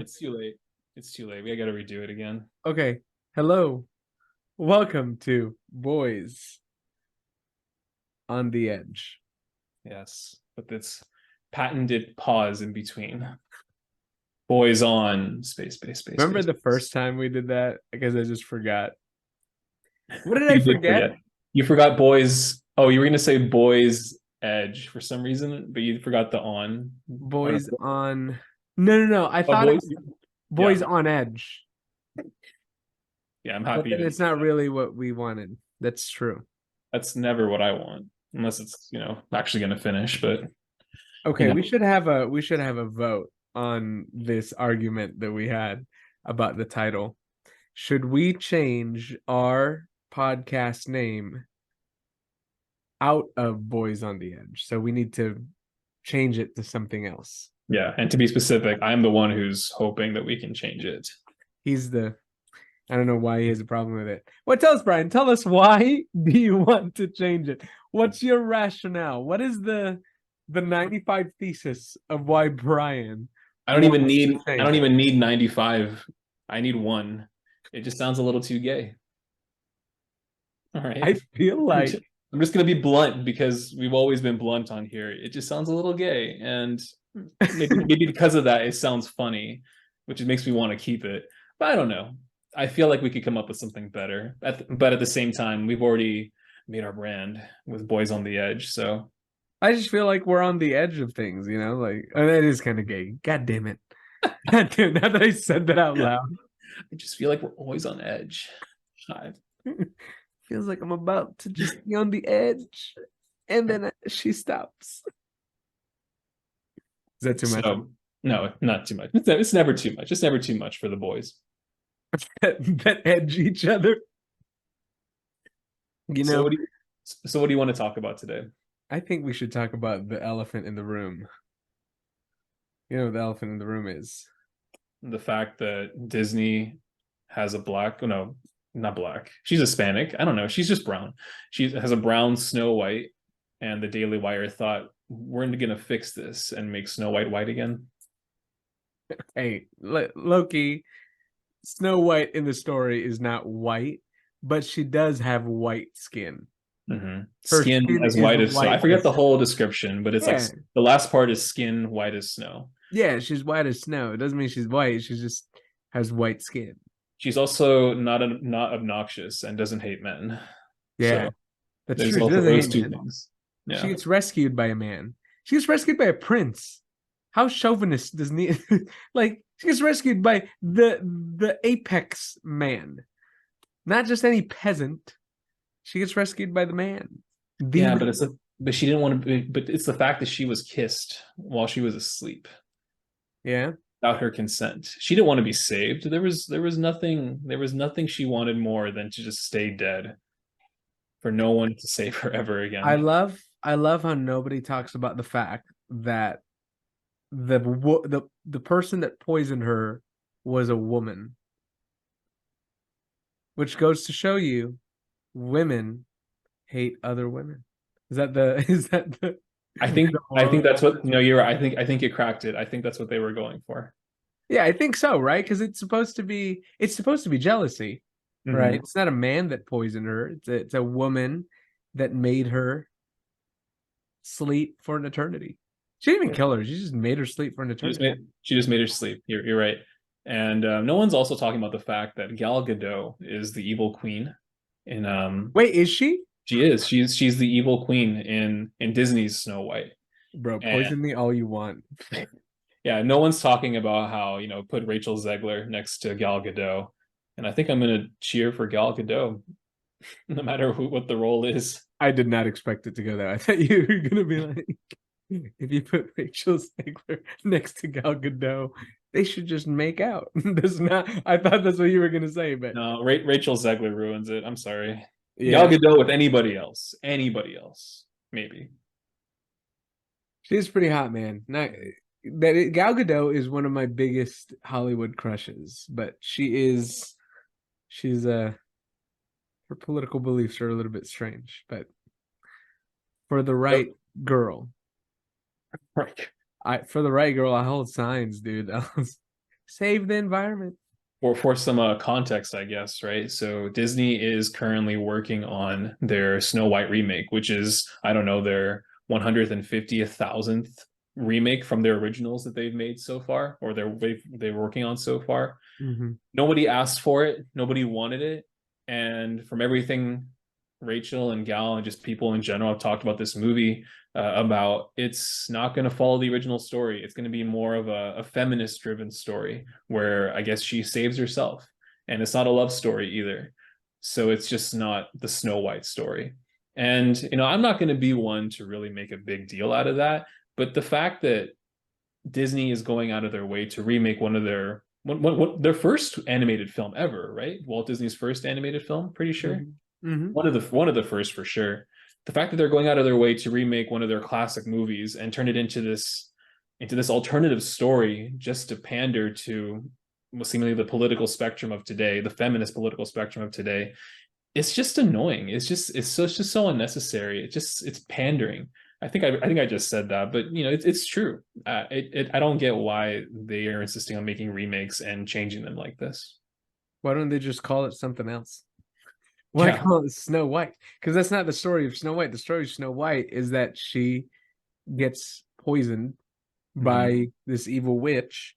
It's too late. It's too late. We gotta redo it again. Okay. Hello. Welcome to Boys on the Edge. Yes, but this patented pause in between. Boys on space. Remember the first time we did that? Because I just forgot. What did I You did forget? forget. You forgot boys. Oh, you were gonna say boys edge for some reason, but you forgot the on. Boys on. No. I Oh, thought boys. it was Boys Yeah, on Edge. yeah. I'm But happy you then didn't it's say not that. really what we wanted. That's true. That's never what I want, unless it's actually gonna finish. But you Okay, know, we should have a vote on this argument that we had about the title. Should we change our podcast name out of Boys on the Edge? So we need to change it to something else. yeah. And to be specific, I'm the one who's hoping that we can change it. He's the I don't know why he has a problem with it. What tell us, Brian? Tell us why do you want to change it? What's your rationale? What is the 95 thesis of why Brian I don't even wants need to I change don't it? even need 95. I need one. It just sounds a little too gay. All right. I feel I'm like just, I'm just gonna be blunt because we've always been blunt on here. It just sounds a little gay, and maybe because of that, it sounds funny, which makes me want to keep it. But I don't know. I feel like we could come up with something better. But at the same time, we've already made our brand with Boys on the Edge. So I just feel like we're on the edge of things, like that is kind of gay. God damn it. God damn, now that I said that out loud. I just feel like we're always on edge. Feels like I'm about to just be on the edge. And then she stops. Is that too much? So no, not too much. It's never too much. It's never too much for the boys. that edge each other. You So know, what do you so what do you want to talk about today? I think we should talk about the elephant in the room. You know what the elephant in the room is? The fact that Disney has a black, no, not black. She's Hispanic. I don't know. She's just brown. She has a brown Snow White, and the Daily Wire thought we're going to fix this and make Snow White white again. Hey, Loki, Snow White in the story is not white, but she does have white skin. Mm-hmm. Her Skin skin as is white as snow. I white forget as the whole description, but it's like yeah, the last part is skin white as snow. yeah. She's white as snow. It doesn't mean she's white. She just has white skin. She's also not obnoxious and doesn't hate men. Yeah, So that's there's true. She also doesn't those hate two men. things. She Yeah. gets rescued by a man. She gets rescued by a prince. How chauvinist does he like she gets rescued by the apex man. Not just any peasant. She gets rescued by the man. The Yeah, man. but she didn't want to be, but it's the fact that she was kissed while she was asleep Yeah. without her consent. She didn't want to be saved. There was nothing she wanted more than to just stay dead for no one to save her ever I again. love I love how nobody talks about the fact that the person that poisoned her was a woman, which goes to show you women hate other women. Is that the is that the I is think the I moral think of that's the what no, story? you're right. I think you cracked it. I think that's what they were going for. Yeah, I think so, right? Because it's supposed to be jealousy, right? Mm-hmm. It's not a man that poisoned her. It's a woman that made her sleep for an eternity. She didn't even kill her. She just made her sleep for an She just eternity. made she just made her sleep. You're right. And no one's also talking about the fact that Gal Gadot is the evil queen in Wait, is she? she is. She's the evil queen in Disney's Snow White. Bro, And poison me all you want. yeah, no one's talking about how, put Rachel Zegler next to Gal Gadot. And I think I'm gonna cheer for Gal Gadot, no matter what the role is. I did not expect it to go there. I thought you were gonna be like, if you put Rachel Zegler next to Gal Gadot, they should just make out. That's not. I thought that's what you were gonna say, but No, Rachel Zegler ruins it. I'm sorry. Gal yeah, Gadot with anybody else, maybe. she's pretty hot, man. Not that Gal Gadot is one of my biggest Hollywood crushes, but she's her political beliefs are a little bit strange, but for the right girl, Right. I hold signs, dude. Save the environment. Or for some context, I guess, right? So Disney is currently working on their Snow White remake, which is, I don't know, their 150,000th remake from their originals that they've made so far, or they're working on so far. Mm-hmm. Nobody asked for it, nobody wanted it, and from everything Rachel and Gal and just people in general have talked about this movie, about it's not going to follow the original story. It's going to be more of a feminist driven story where I guess she saves herself, and it's not a love story either. So it's just not the Snow White story. And I'm not going to be one to really make a big deal out of that, but the fact that Disney is going out of their way to remake one of their first animated film ever, right? Walt Disney's first animated film, pretty sure. Mm-hmm. Mm-hmm. One of the first for sure. The fact that they're going out of their way to remake one of their classic movies and turn it into this alternative story just to pander to seemingly the political spectrum of today, the feminist political spectrum of today, it's just annoying. It's just so unnecessary. It's pandering. I think I just said that, but it's true. I don't get why they are insisting on making remakes and changing them like this. Why don't they just call it something else? Why Yeah. call it Snow White? Because that's not the story of Snow White. The story of Snow White is that she gets poisoned Mhm. by this evil witch,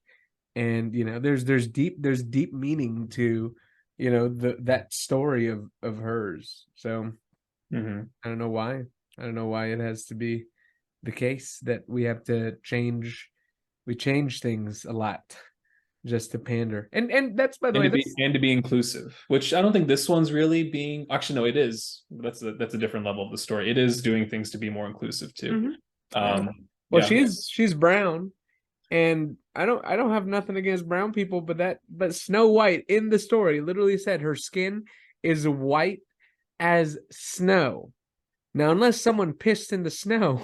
and there's deep meaning to that story of hers. So Mhm. I don't know why. I don't know why it has to be the case that we have to change. We change things a lot just to pander. And that's, by the and way, to be that's and to be inclusive, which I don't think this one's really being. Actually, no, it is. That's a different level of the story. It is doing things to be more inclusive too. Mhm. Yeah. Um, Well, yeah, she's brown, and I don't have nothing against brown people, but Snow White in the story literally said her skin is white as snow. Now, unless someone pissed in the snow,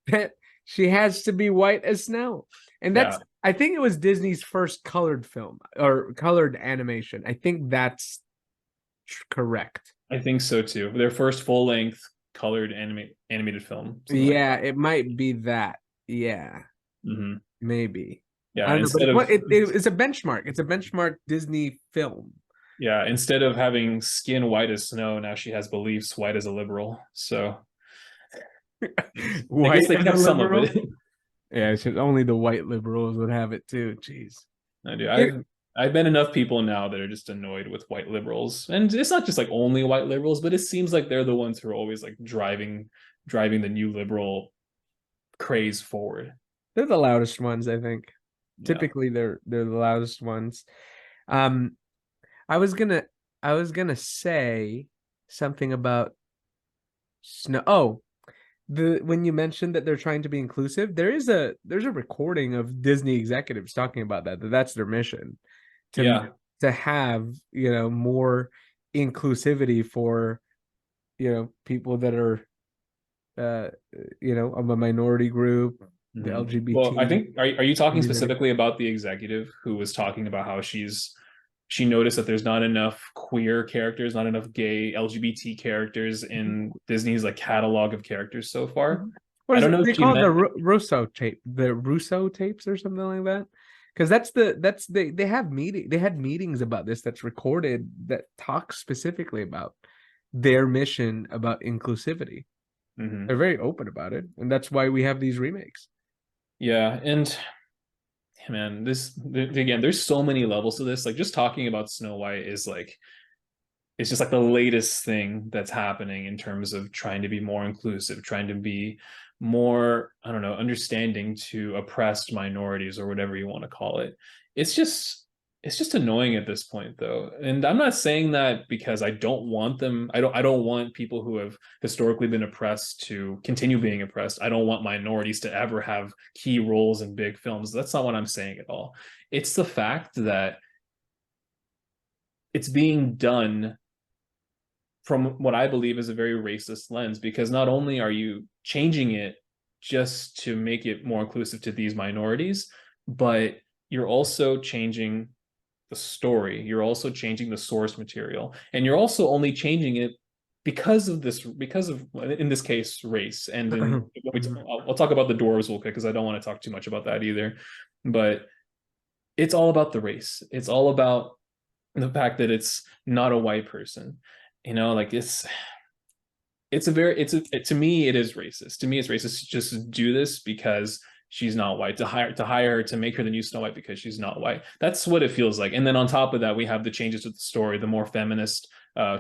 that she has to be white as snow. And yeah. I think it was Disney's first colored film or colored animation. I think that's correct. I think so too. Their first full length colored animated film, something like Yeah, it might be that. Yeah, that. maybe. I Yeah, don't know, but it's a benchmark. It's a benchmark Disney film. instead of having skin white as snow, now she has beliefs white as a liberal. So I guess White they as a kept some of liberal. it. Yeah, it's just only the white liberals would have it too. Jeez. I do. Here, I've been enough people now that are just annoyed with white liberals, and it's not just like only white liberals, but it seems like they're the ones who are always like driving the new liberal craze forward. they're the loudest ones, I think. Yeah, Typically, they're the loudest ones. Um, I was gonna I was gonna say something about snow. Oh, when you mentioned that they're trying to be inclusive, there's a recording of Disney executives talking about that's their mission to yeah. have more inclusivity for people that are uh of a minority group, the Well, I LGBT think are you talking community. specifically about the executive who was talking about how she noticed that there's not enough queer characters, not enough gay LGBT characters Mhm. in Disney's like catalog of characters so far. Mhm. What I is don't it? know if They she call it the meant Russo tapes or something like that. Because they have they had meetings about this that's recorded that talks specifically about their mission about inclusivity. Mhm. They're very open about it, and that's why we have these remakes. Yeah, and man, again, there's so many levels to this. Like just talking about Snow White is like it's just like the latest thing that's happening in terms of trying to be more inclusive, trying to be more, I don't know, understanding to oppressed minorities or whatever you want to call it. It's just it's just annoying at this point though. And I'm not saying that because I don't want them. I don't want people who have historically been oppressed to continue being oppressed. I don't want minorities to ever have key roles in big films. That's not what I'm saying at all. It's the fact that it's being done from what I believe is a very racist lens, because not only are you changing it just to make it more inclusive to these minorities, but you're also changing the story. You're also changing the source material, and you're also only changing it because of in this case race. And in Mhm. I'll talk about the dwarves real quick because I don't want to talk too much about that either. But it's all about the race. It's all about the fact that it's not a white person. You know, like it's a very to me it is racist. To me it's racist to just do this because she's not white, to hire her to make her the new Snow White because she's not white. That's what it feels like. And then on top of that, we have the changes to the story, the more feminist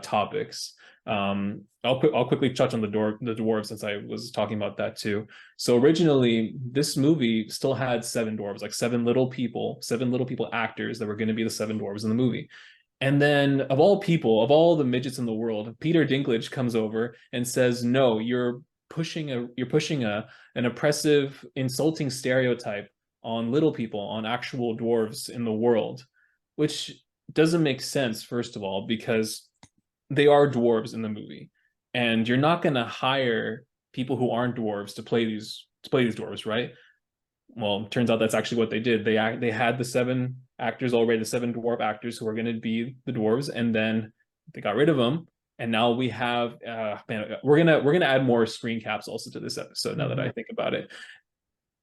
topics. I'll quickly touch on the dwarves since I was talking about that too. So originally, this movie still had seven dwarves, like seven little people actors that were going to be the seven dwarves in the movie. And then, of all people, of all the midgets in the world, Peter Dinklage comes over and says, "No, you're pushing a an oppressive, insulting stereotype on little people, on actual dwarves in the world," which doesn't make sense. First of all, because they are dwarves in the movie, and you're not going to hire people who aren't dwarves to play these dwarves, right? Well, turns out that's actually what they did. They had the seven actors already, the seven dwarf actors who were going to be the dwarves, and then they got rid of them. And now we have man, we're gonna add more screen caps also to this episode. Now that I think about it,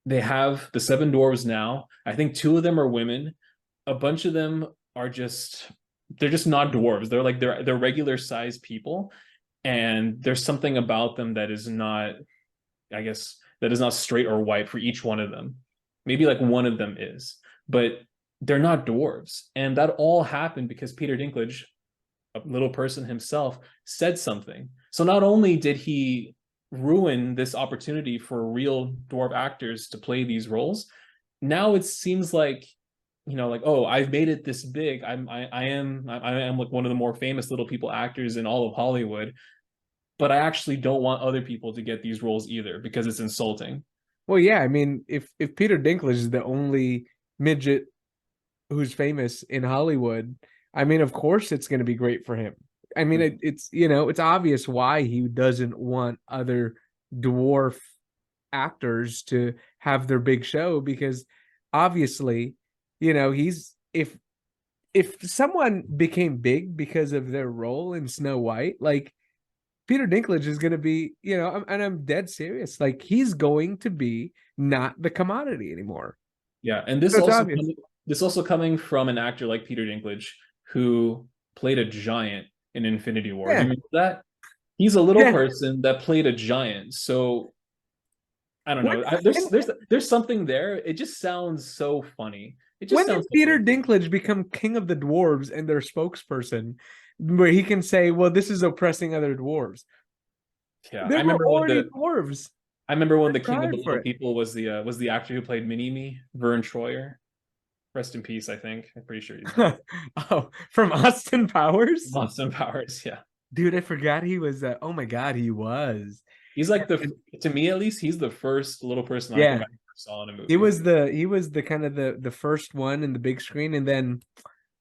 they have the seven dwarves now. I think two of them are women. A bunch of them are just they're just not dwarves. They're like they're regular sized people, and there's something about them that is not, I guess, that is not straight or white for each one of them. Maybe like one of them is, but they're not dwarves. And that all happened because Peter Dinklage, a little person himself, said something. So not only did he ruin this opportunity for real dwarf actors to play these roles, now it seems like, you know, like, oh, I've made it this big. I am like one of the more famous little people actors in all of Hollywood, but I actually don't want other people to get these roles either because it's insulting. Well, yeah, I mean, if Peter Dinklage is the only midget who's famous in Hollywood, I mean, of course it's going to be great for him. I mean, it's it's obvious why he doesn't want other dwarf actors to have their big show, because obviously, he's if someone became big because of their role in Snow White, like Peter Dinklage is going to be, and I'm dead serious. Like, he's going to be not the commodity anymber. Yeah, and So it's obvious. this also coming from an actor like Peter Dinklage who played a giant in Infinity War. Do Yeah. you remember that? He's a little Yeah. person that played a giant. So I don't When, know. and There's something there. It just sounds so funny. It just when did sounds so Peter funny. Dinklage become king of the dwarves and their spokesperson, where he can say, well, this is oppressing other dwarves? Yeah, There were already dwarves. I remember when the They king of the tried for little it. people was the actor who played Mini Me, Vern Troyer. Rest in peace, I think. I'm pretty sure he's dead. Oh, from Austin Powers? Austin Powers, yeah. Dude, I forgot he was. Oh my God, he was. He's like And to me at least, he's the first little person I think yeah, I ever saw in a he movie. was the kind of the first one in the big screen, and then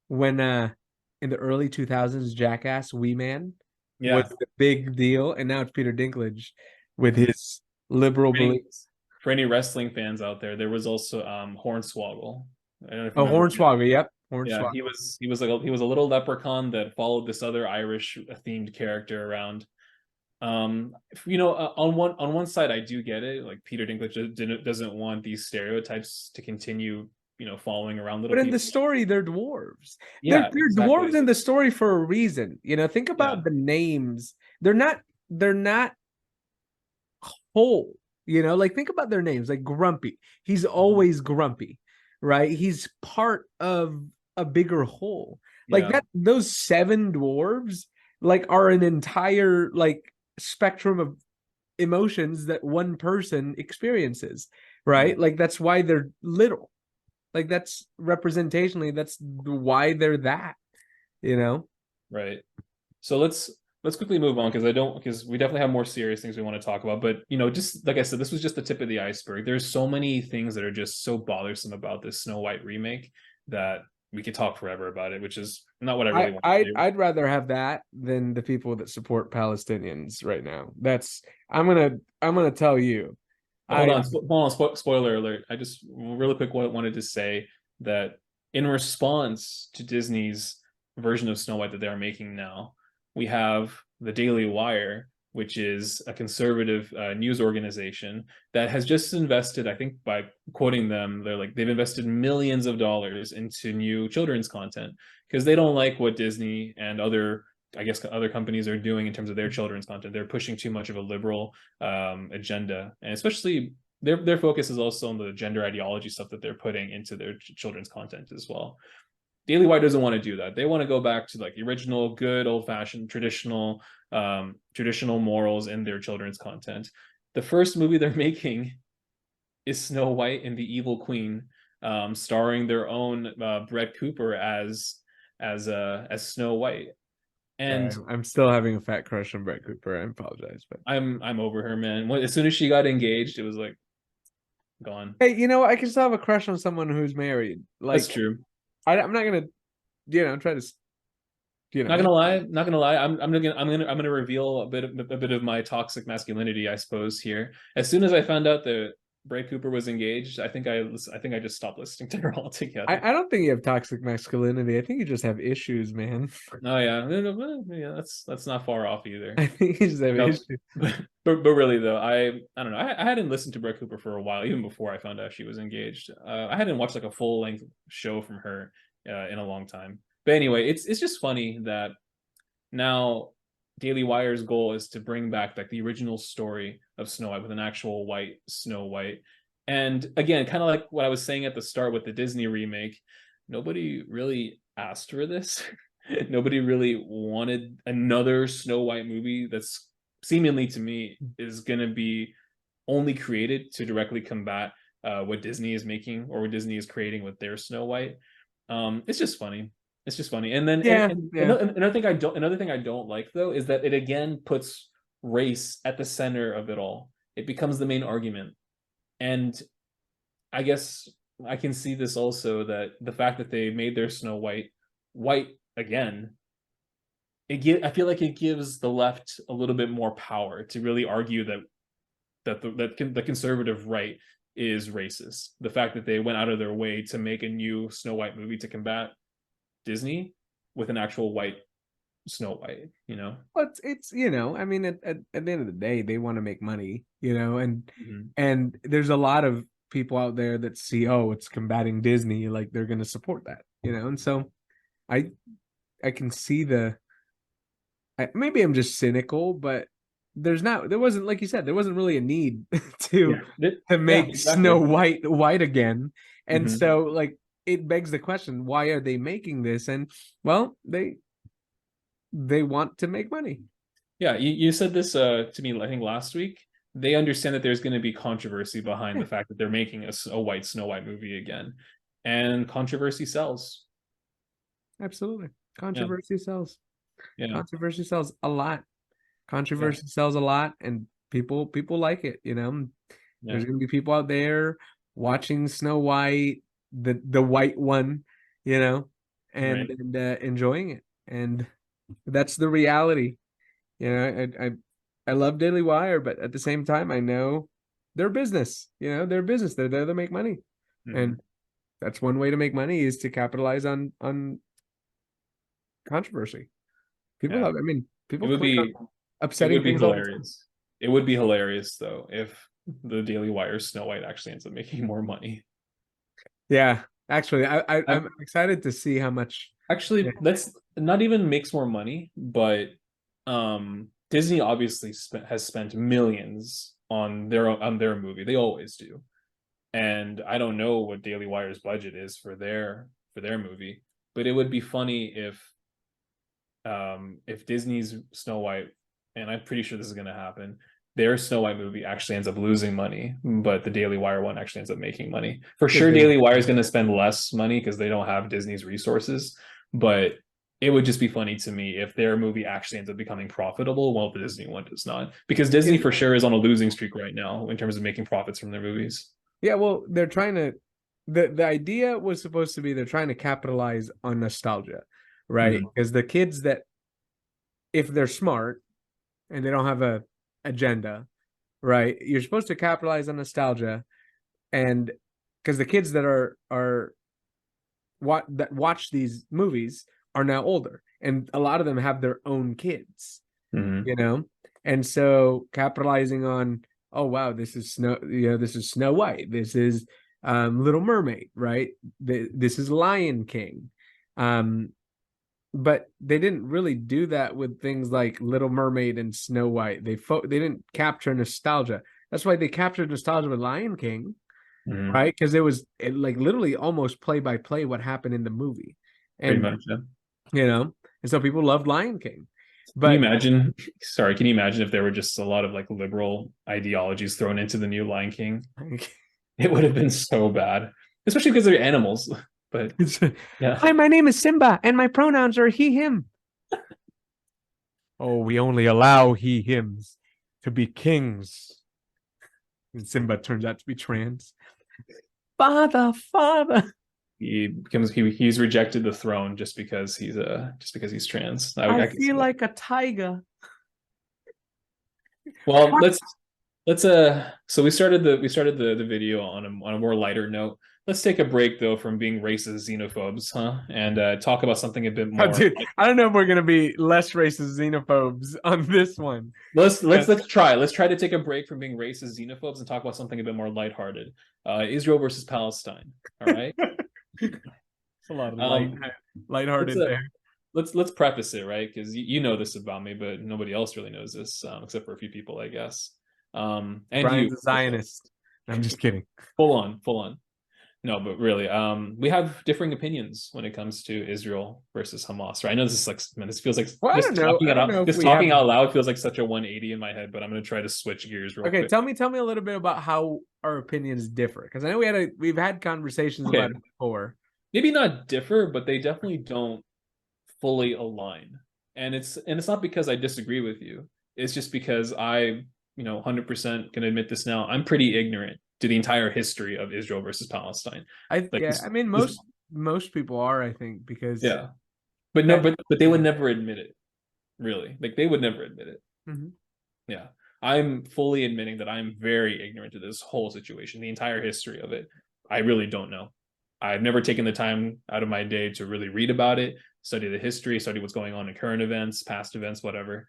when in the early 2000s, Jackass Wee Man was Yeah. the big deal, and now it's Peter Dinklage with Mhm. his liberal For any, beliefs. for any wrestling fans out there, there was also Hornswoggle. I don't know if you Oh, remember him. Hornswoggle, yep, Yeah, Hornswoggle. he was a little leprechaun that followed this other Irish themed character around. On one side, I do get it. Like Peter Dinklage doesn't want these stereotypes to continue, following around little But in the people. story, they're dwarves. Yeah, They're dwarves exactly. in the story for a reason. Think Yeah, about the names. They're not whole. Like, think about their names. Like Grumpy. He's always grumpy, right? He's part of a bigger whole. Like yeah, that, those seven dwarves like are an entire like spectrum of emotions that one person experiences, mhm, right? Like that's why they're little. Like that's representationally, that's why they're that, you know? right. So let's quickly move on because we definitely have more serious things we want to talk about. But just like I said, this was just the tip of the iceberg. There's so many things that are just so bothersome about this Snow White remake that we could talk forever about it, which is not what I really I want to I'd, do. I'd rather have that than the people that support Palestinians right now. I'm gonna tell you. But hold I on, spoiler alert. I just really quick wanted to say that in response to Disney's version of Snow White that they are making now, we have the Daily Wire which is a conservative news organization that has just invested, I think by quoting them, they're like, they've invested millions of dollars into new children's content because they don't like what Disney and other, I guess, other companies are doing in terms of their children's content. They're pushing too much of a liberal agenda, and especially their focus is also on the gender ideology stuff that they're putting into their children's content as well. Daily Wire doesn't want to do that. They want to go back to like the original, good old fashioned, traditional morals in their children's content. The first movie they're making is Snow White and the Evil Queen, starring their own Brett Cooper as Snow White. And I'm still having a fat crush on Brett Cooper. I apologize, but I'm over her, man. As soon as she got engaged, it was like gone. hey, I can still have a crush on someone who's married. That's Like, true. I'm not gonna, try to, Not gonna lie, not gonna lie. I'm gonna reveal a bit of my toxic masculinity, I suppose. Here, as soon as I found out that Bray Cooper was engaged, I think I just stopped listening to her altogether. I don't think you have toxic masculinity. I think you just have issues, man. Oh yeah, yeah, that's not far off either. I think you just have No, issues. but really though, I don't know. I hadn't listened to Bray Cooper for a while, even before I found out she was engaged. I hadn't watched like a full length show from her in a long time. But anyway, it's just funny that now Daily Wire's goal is to bring back like the original story of Snow White with an actual white Snow White. And again, kind of like what I was saying at the start with the Disney remake, nobody really asked for this. Nobody really wanted another Snow White movie that's seemingly to me is going to be only created to directly combat what Disney is making or what Disney is creating with their Snow White. It's just funny. It's just funny. And then another thing I don't like though is that it again puts race at the center of it all. It becomes the main argument. And I guess I can see this also, that the fact that they made their Snow White white again, I feel like it gives the left a little bit more power to really argue that the conservative right is racist. The fact that they went out of their way to make a new Snow White movie to combat Disney with an actual white Snow White, Well, it's I mean, at the end of the day, they want to make money, and Mhm. and there's a lot of people out there that see, oh, it's combating Disney, like they're going to support that, and so I can see maybe I'm just cynical, but there wasn't, like you said, there wasn't really a need to make Exactly. Snow White white again. And Mhm. so like it begs the question, why are they making this? And well, they want to make money. Yeah, you said this to me, I think last week. They understand that there's going to be controversy behind Yeah, the fact that they're making a white Snow White movie again, and controversy sells. absolutely. Yeah, Controversy sells. yeah, Controversy sells a lot. yeah, Controversy sells a lot, and people like it, yeah. There's gonna be people out there watching Snow White, the white one, you know, Right. and enjoying it. And that's the reality. I love Daily Wire, but at the same time, I know they're business. They're business. They're there to make money, Mhm. and that's one way to make money is to capitalize on controversy. People Yeah. love. I mean, It people would click on be it upsetting would be things all the time. hilarious. It would be hilarious though if the Daily Wire Snow White actually ends up making more money. Yeah, actually, I, I'm excited to see how much. Yeah, Actually, that's not even makes more money, but Disney obviously has spent millions on their movie. They always do. And I don't know what Daily Wire's budget is for their movie, but it would be funny if Disney's Snow White, and I'm pretty sure this is going to happen, their Snow White movie actually ends up losing money, but the Daily Wire one actually ends up making money. For because sure, they Daily Wire is going to spend less money because they don't have Disney's resources, but it would just be funny to me if their movie actually ends up becoming profitable while the Disney one does not. Because Disney yeah, for sure is on a losing streak right now in terms of making profits from their movies. yeah. Well, they're trying to. The idea was supposed to be they're trying to capitalize on nostalgia, right? Mhm. Because the kids that, if they're smart and they don't have a agenda, right? You're supposed to capitalize on nostalgia, and because the kids that are what that watch these movies are now older, and a lot of them have their own kids. Mhm. you know? And so capitalizing on, oh wow, this is Snow, this is Snow White, this is Little Mermaid, right? This is Lion King. But they didn't really do that with things like Little Mermaid and Snow White. They didn't capture nostalgia. That's why they captured nostalgia with Lion King, Mhm. right? Because it like literally almost play by play what happened in the movie, Pretty and much, yeah. and so people loved Lion King, Can you but imagine? Sorry, can you imagine if there were just a lot of like liberal ideologies thrown into the new Lion King? It would have been so bad, especially because they're animals. But yeah, hi, my name is Simba, and my pronouns are he, him. Oh, we only allow he, hims to be kings. And Simba turns out to be trans. Father, father, he's rejected the throne just because he's trans. I I can see feel that. like a tiger. Well, let's so we started the video on a more lighter note. Let's take a break though from being racist xenophobes, huh? And talk about something a bit Oh, more. dude, I don't know if we're gonna be less racist xenophobes on this one. Let's try to take a break from being racist xenophobes and talk about something a bit more lighthearted. Israel versus Palestine. All right. It's a lot of Um, let's lighthearted there. let's preface it, right? Because you know this about me, but nobody else really knows this except for a few people, I guess. And you. Brian's a Zionist. I'm just kidding. Full on. No, but really, we have differing opinions when it comes to Israel versus Hamas, right? I know this is like, man, this feels like Well, I don't know. I don't know if just we have. talking out loud feels like such a 180 in my head, but I'm gonna try to switch gears real Okay, quick. tell me a little bit about how our opinions differ, because I know we've had conversations about Okay, it before. maybe not differ, but they definitely don't fully align. And it's not because I disagree with you. It's just because I, 100% can admit this now. I'm pretty ignorant to the entire history of Israel versus Palestine. Like I mean this most people are, I think, because yeah. But no, that but they would never admit it, really. Like they would never admit it. Mhm. Yeah. I'm fully admitting that I'm very ignorant to this whole situation, the entire history of it. I really don't know. I've never taken the time out of my day to really read about it, study the history, study what's going on in current events, past events, whatever.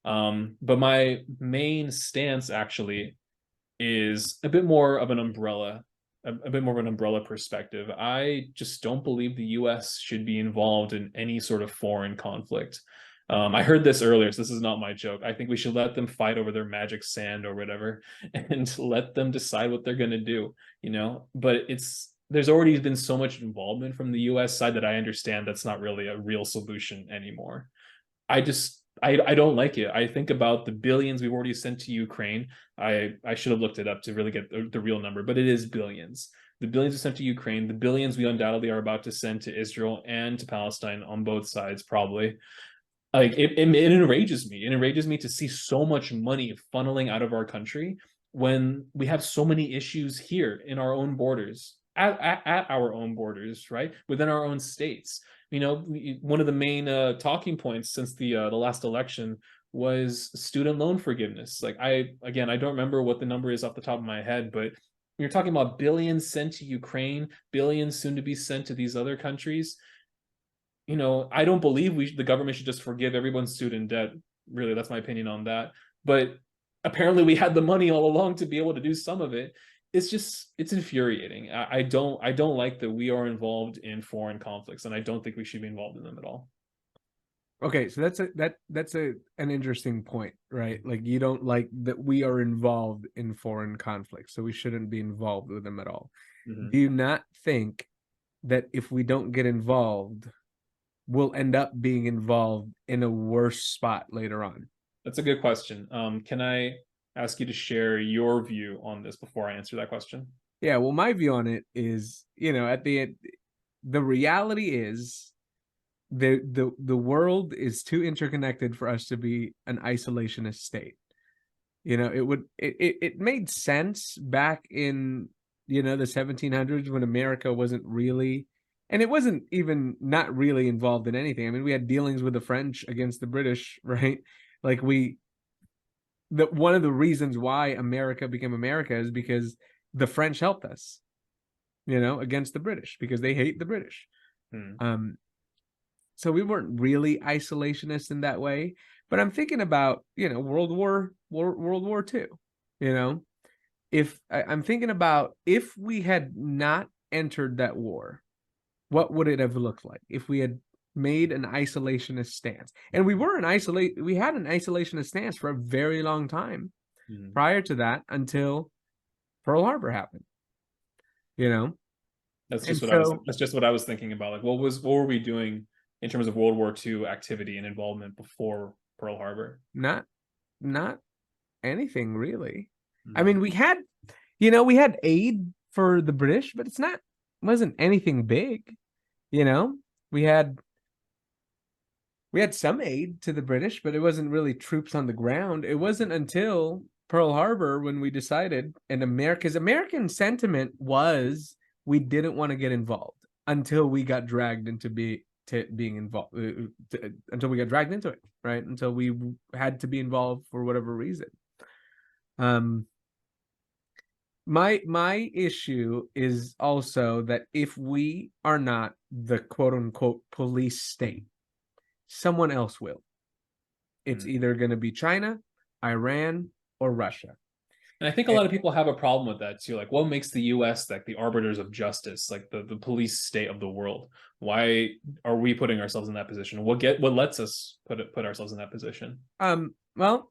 But my main stance actually is a bit more of an umbrella, a bit more of an umbrella perspective. I just don't believe the US should be involved in any sort of foreign conflict. I heard this earlier, so this is not my joke. I think we should let them fight over their magic sand or whatever and let them decide what they're going to do, But there's already been so much involvement from the US side that I understand that's not really a real solution anymore. I don't like it. I think about the billions we've already sent to Ukraine. I should have looked it up to really get the real number, but it is billions. The billions we sent to Ukraine, the billions we undoubtedly are about to send to Israel and to Palestine on both sides, probably. Like it enrages me. It enrages me to see so much money funneling out of our country when we have so many issues here in our own borders, at our own borders, right? Within our own states. One of the main talking points since the last election was student loan forgiveness. Like I don't remember what the number is off the top of my head, but you're talking about billions sent to Ukraine, billions soon to be sent to these other countries. I don't believe the government should just forgive everyone's student debt. Really, that's my opinion on that. But apparently, we had the money all along to be able to do some of it. It's infuriating. I don't like that we are involved in foreign conflicts, and I don't think we should be involved in them at all. Okay, so that's an interesting point, right? Like you don't like that we are involved in foreign conflicts, so we shouldn't be involved with them at all. Do Mm-hmm. you not think that if we don't get involved, we'll end up being involved in a worse spot later on? That's a good question. Can I ask you to share your view on this before I answer that question? Yeah, well, my view on it is, at the end, the reality is the world is too interconnected for us to be an isolationist state. It made sense back in the 1700s when America wasn't really, and it wasn't even not really involved in anything. I mean, we had dealings with the French against the British, right? Like one of the reasons why America became America is because the French helped us, against the British because they hate the British. Hmm. Um, so we weren't really isolationists in that way, But I'm thinking about, World War II. You know, if I'm thinking about if we had not entered that war, what would it have looked like if we had made an isolationist stance? And we had an isolationist stance for a very long time Mhm. prior to that until Pearl Harbor happened, you know? And so That's just what I was thinking about. Like what were we doing in terms of World War II activity and involvement before Pearl Harbor? not not anything really. I Mhm. mean, we had aid for the British, but wasn't anything big, you know? We had we had some aid to the British, but it wasn't really troops on the ground. It wasn't until Pearl Harbor when we decided, and American sentiment was we didn't want to get involved until we got dragged into being involved, until we got dragged into it, right? Until we had to be involved for whatever reason. Um, my issue is also that if we are not the quote unquote police state, someone else will. It's Mhm. either going to be China, Iran, or Russia. And I think a Eh, lot of people have a problem with that too. Like, what makes the U.S. like the arbiters of justice, like the police state of the world? Why are we putting ourselves in that position? What lets us put ourselves in that position? well,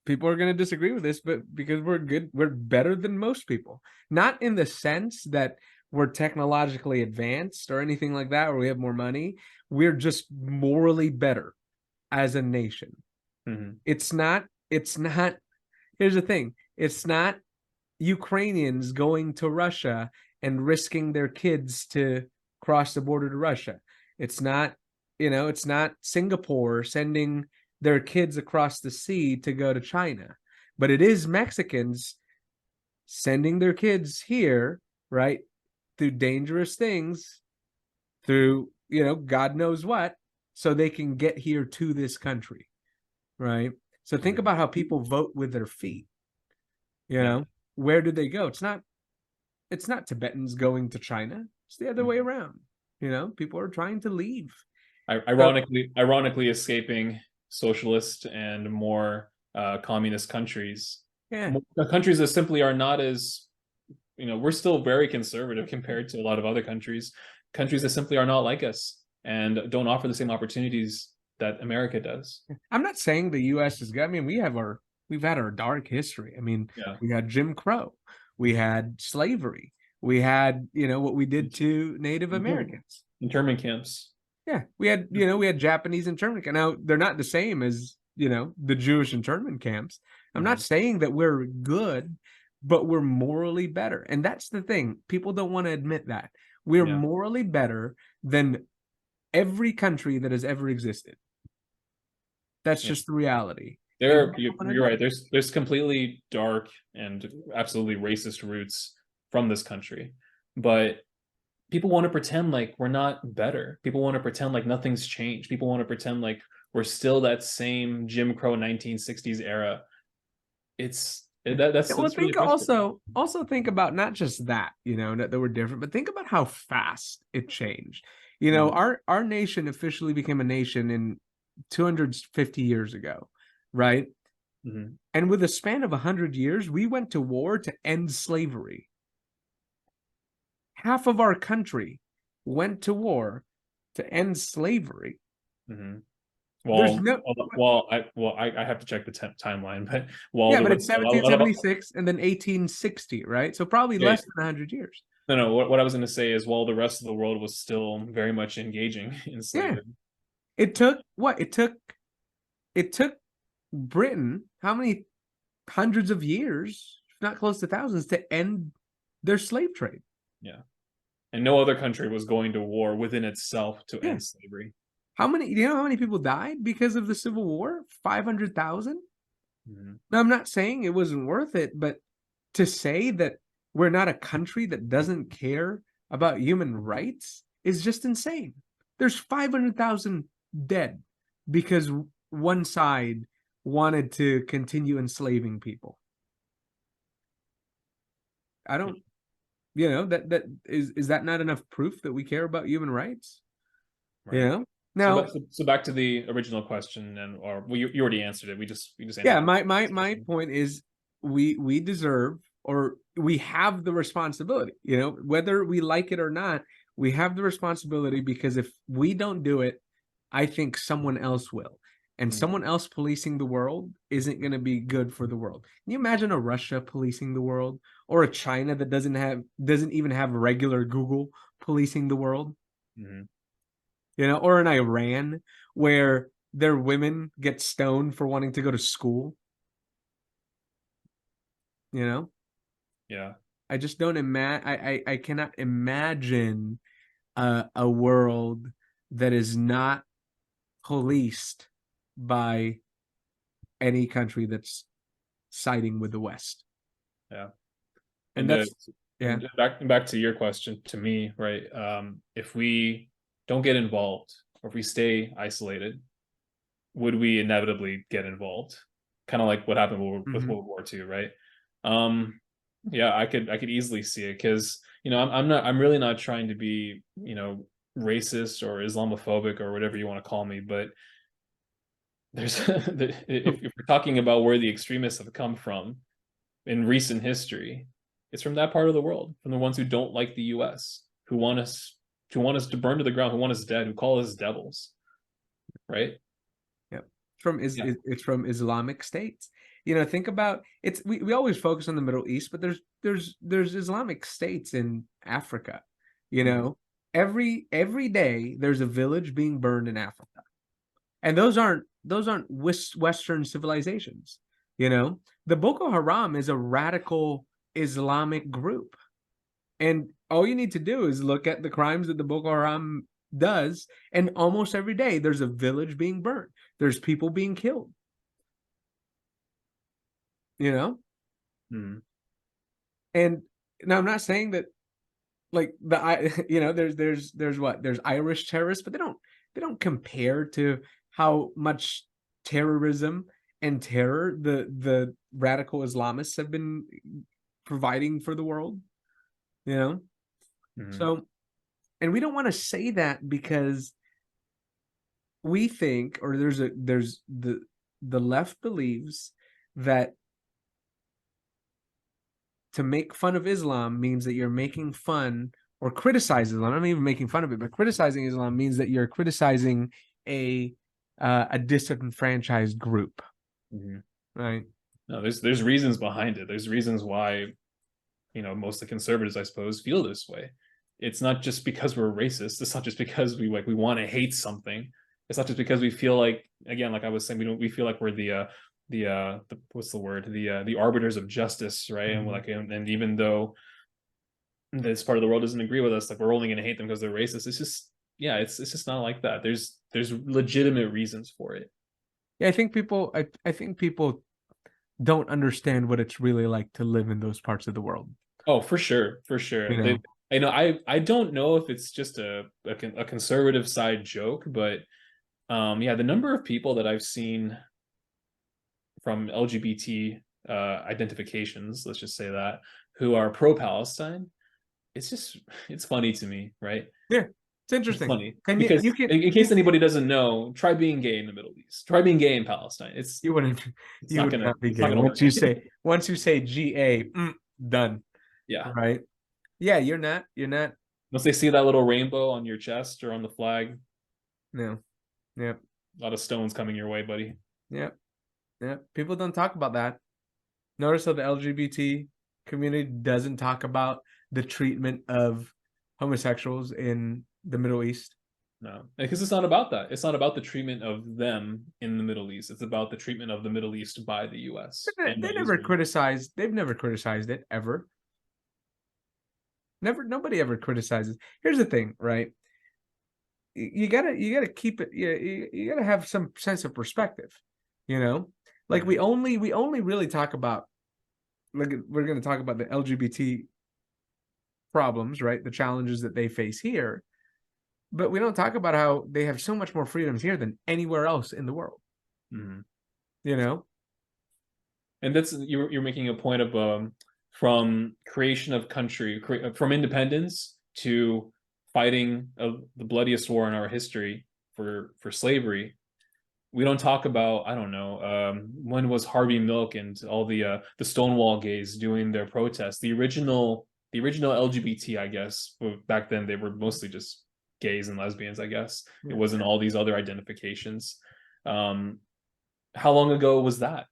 people are going to disagree with this, but because we're better than most people. Not in the sense that we're technologically advanced or anything like that, or we have more money. We're just morally better as a nation. Mhm. It's not, here's the thing. It's not Ukrainians going to Russia and risking their kids to cross the border to Russia. It's not, it's not Singapore sending their kids across the sea to go to China, but it is Mexicans sending their kids here, right, through dangerous things, through, God knows what, so they can get here to this country, right? So think Mhm. about how people vote with their feet, you Yeah. know? Where do they go? It's not Tibetans going to China. It's the other way Mhm. around. People are trying to leave. So Ironically, escaping socialist and more communist countries, yeah, countries that simply are not as we're still very conservative compared to a lot of other countries. Countries that simply are not like us and don't offer the same opportunities that America does. I'm not saying the U.S. is good. I mean, we've had our dark history. I mean, Yeah. we had Jim Crow, we had slavery, we had what we did to Native Americans. Internment camps. Yeah, we had Japanese internment camps. Now they're not the same as the Jewish internment camps. I'm not Mhm. saying that we're good, but we're morally better, and that's the thing. People don't want to admit that we're Yeah. morally better than every country that has ever existed. That's Yeah. just the reality, and There, people don't want to you're admit right. it. There's completely dark and absolutely racist roots from this country, but people want to pretend like we're not better. People want to pretend like nothing's changed. People want to pretend like we're still that same Jim Crow 1960s era. Yeah, well, That's really think frustrating. also think about not just that, that we're different, but think about how fast it changed. Mhm. Our nation officially became a nation in 250 years ago, right? Mhm. And with a span of 100 years, we went to war to end slavery. Half of our country went to war to end slavery. Mhm. There's no, I have to check the timeline, but while yeah, the but rest, it's a lot of 1776 and then 1860, right? So probably yeah, less than 100 years. no, what I was going to say is while the rest of the world was still very much engaging in Yeah. slavery. It took what? It took Britain how many hundreds of years, if not close to thousands, to end their slave trade. Yeah, and no other country was going to war within itself to Yeah. end slavery. How many people died because of the Civil War? 500,000? Mhm. Now, I'm not saying it wasn't worth it, but to say that we're not a country that doesn't care about human rights is just insane. There's 500,000 dead because one side wanted to continue enslaving people. I don't, that is that not enough proof that we care about human rights? You Right. know? Now, So back to the original question, and or well, you already answered it. We just yeah, answered my it. point is we deserve, or we have the responsibility, whether we like it or not, we have the responsibility, because if we don't do it, I think someone else will. And Mm. someone else policing the world isn't going to be good for the world. Can you imagine a Russia policing the world, or a China that doesn't even have regular Google policing the world? Mm-hmm. Or an Iran where their women get stoned for wanting to go to school. You know, Yeah. I just don't imagine. I cannot imagine a world that is not policed by any country that's siding with the West. Yeah. And And that's, yeah. and back to your question to me, right? If we don't get involved, or if we stay isolated, would we inevitably get involved? Kind of like what happened with Mm-hmm. World War II, right? Um, yeah, I could easily see it, because I'm really not trying to be racist or Islamophobic or whatever you want to call me, but there's if we're talking about where the extremists have come from in recent history, it's from that part of the world, from the ones who don't like the U.S., who want us to burn to the ground, who want us dead, who call us devils, right? Yep. Yeah. It's from Islamic states. Think about it's we always focus on the Middle East, but there's Islamic states in Africa. You Mhm. know, every day there's a village being burned in Africa. And those aren't Western civilizations. The Boko Haram is a radical Islamic group. And all you need to do is look at the crimes that the Boko Haram does, and almost every day there's a village being burnt. There's people being killed. You know? Mhm. And now I'm not saying that, like, there's Irish terrorists, but they don't compare to how much terrorism and terror the radical Islamists have been providing for the world. You know? Mhm. So, and we don't want to say that because we think, or there's the left believes that to make fun of Islam means that you're making fun or criticize Islam. I'm not even making fun of it, but criticizing Islam means that you're criticizing a disenfranchised group, Mhm. right? No, there's reasons behind it. There's reasons why most of the conservatives, I suppose, feel this way. It's not just because we're racist. It's not just because we want to hate something. It's not just because we feel like, again, like I was saying, we feel like we're the what's the word, the arbiters of justice, right? And Mhm. like, and even though this part of the world doesn't agree with us, like we're only going to hate them because they're racist. It's just, yeah, it's just not like that. There's legitimate reasons for it. Yeah, I think people don't understand what it's really like to live in those parts of the world. Oh, for sure, for You sure. know, I don't know if it's just a conservative side joke, but yeah, the number of people that I've seen from LGBT identifications, let's just say that, who are pro-Palestine, it's funny to me, right? yeah, it's It's interesting. funny And you because can in you case anybody doesn't know, try being gay in the Middle East. Try being gay in Palestine. you wouldn't It's you not would gonna not be it's not gay gonna work. once you say GA, done. Yeah. Right? Yeah, you're not. Once they see that little rainbow on your chest or on the flag, No. Yep. a lot of stones coming your way, buddy. Yep. Yep. People don't talk about that. Notice how the LGBT community doesn't talk about the treatment of homosexuals in the Middle East. No, because it's not about that. It's not about the treatment of them in the Middle East. It's about the treatment of the Middle East by the U.S. and by Israel. They've never criticized it ever. Never, nobody ever criticizes. Here's the thing, right? You gotta keep it. You gotta have some sense of perspective. You know, like Mhm. we only really talk about, like, we're going to talk about the LGBT problems, right? The challenges that they face here, but we don't talk about how they have so much more freedoms here than anywhere else in the world. Mhm. You know, And that's you're making a point of from creation of country, from independence to fighting of the bloodiest war in our history, for slavery. We don't talk about, I don't know, when was Harvey Milk and all the Stonewall gays doing their protests. The original LGBT, I guess, back then they were mostly just gays and lesbians, I guess. It wasn't all these other identifications. Um, how long ago was that?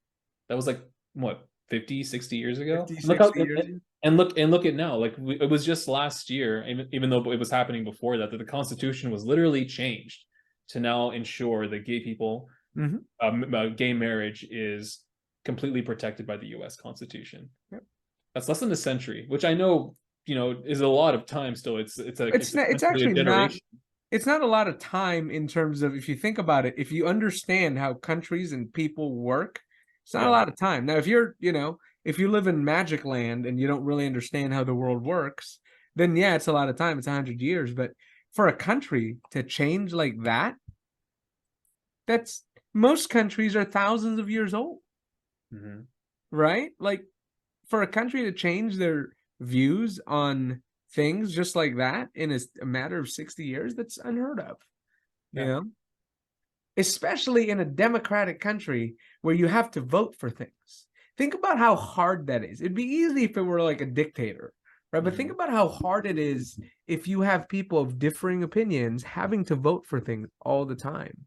That was like what, 50, 60 years ago? 50, Look how 60 years. and look at now. Like it was just last year, even though it was happening before that the Constitution was literally changed to now ensure that gay people, gay marriage is completely protected by the U.S. Constitution. Yep. That's less than a century, which I know, is a lot of time. Still, it's actually a generation. It's not a lot of time in terms of, if you think about it, if you understand how countries and people work, it's not a lot of time. Now, if if you live in Magic Land and you don't really understand how the world works, then yeah, it's a lot of time. It's 100 years. But for a country to change like that, most countries are thousands of years old, right? Like, for a country to change their views on things just like that in a matter of 60 years, that's unheard of. Especially in a democratic country where you have to vote for things. Think about how hard that is. It'd be easy if it were like a dictator, right? But think about how hard it is if you have people of differing opinions having to vote for things all the time.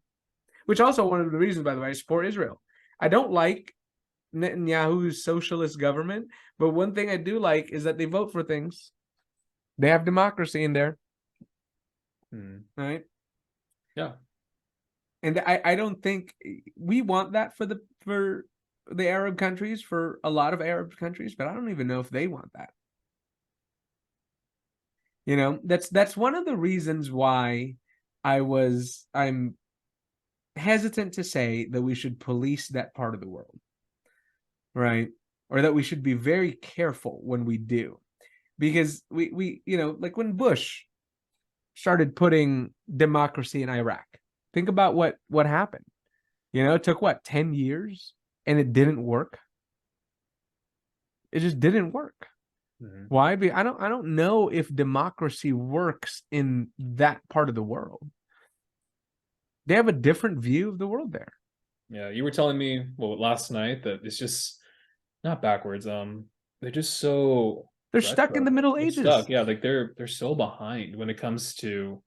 Which also, one of the reasons, by the way, I support Israel. I don't like Netanyahu's socialist government, but one thing I do like is that they vote for things. They have democracy in there, right? Yeah. And I don't think we want that for the Arab countries, for a lot of Arab countries, but I don't even know if they want that. That's one of the reasons why I'm hesitant to say that we should police that part of the world, right? Or that we should be very careful when we do, because we like when Bush started putting democracy in Iraq, think about what happened. It took 10 years and it didn't work. It just didn't work. Why? I don't know if democracy works in that part of the world. They have a different view of the world there. Yeah, you were telling me last night that it's just not backwards. They're just so they're stuck in the Middle Ages. Stuck. Yeah, like they're so behind when it comes to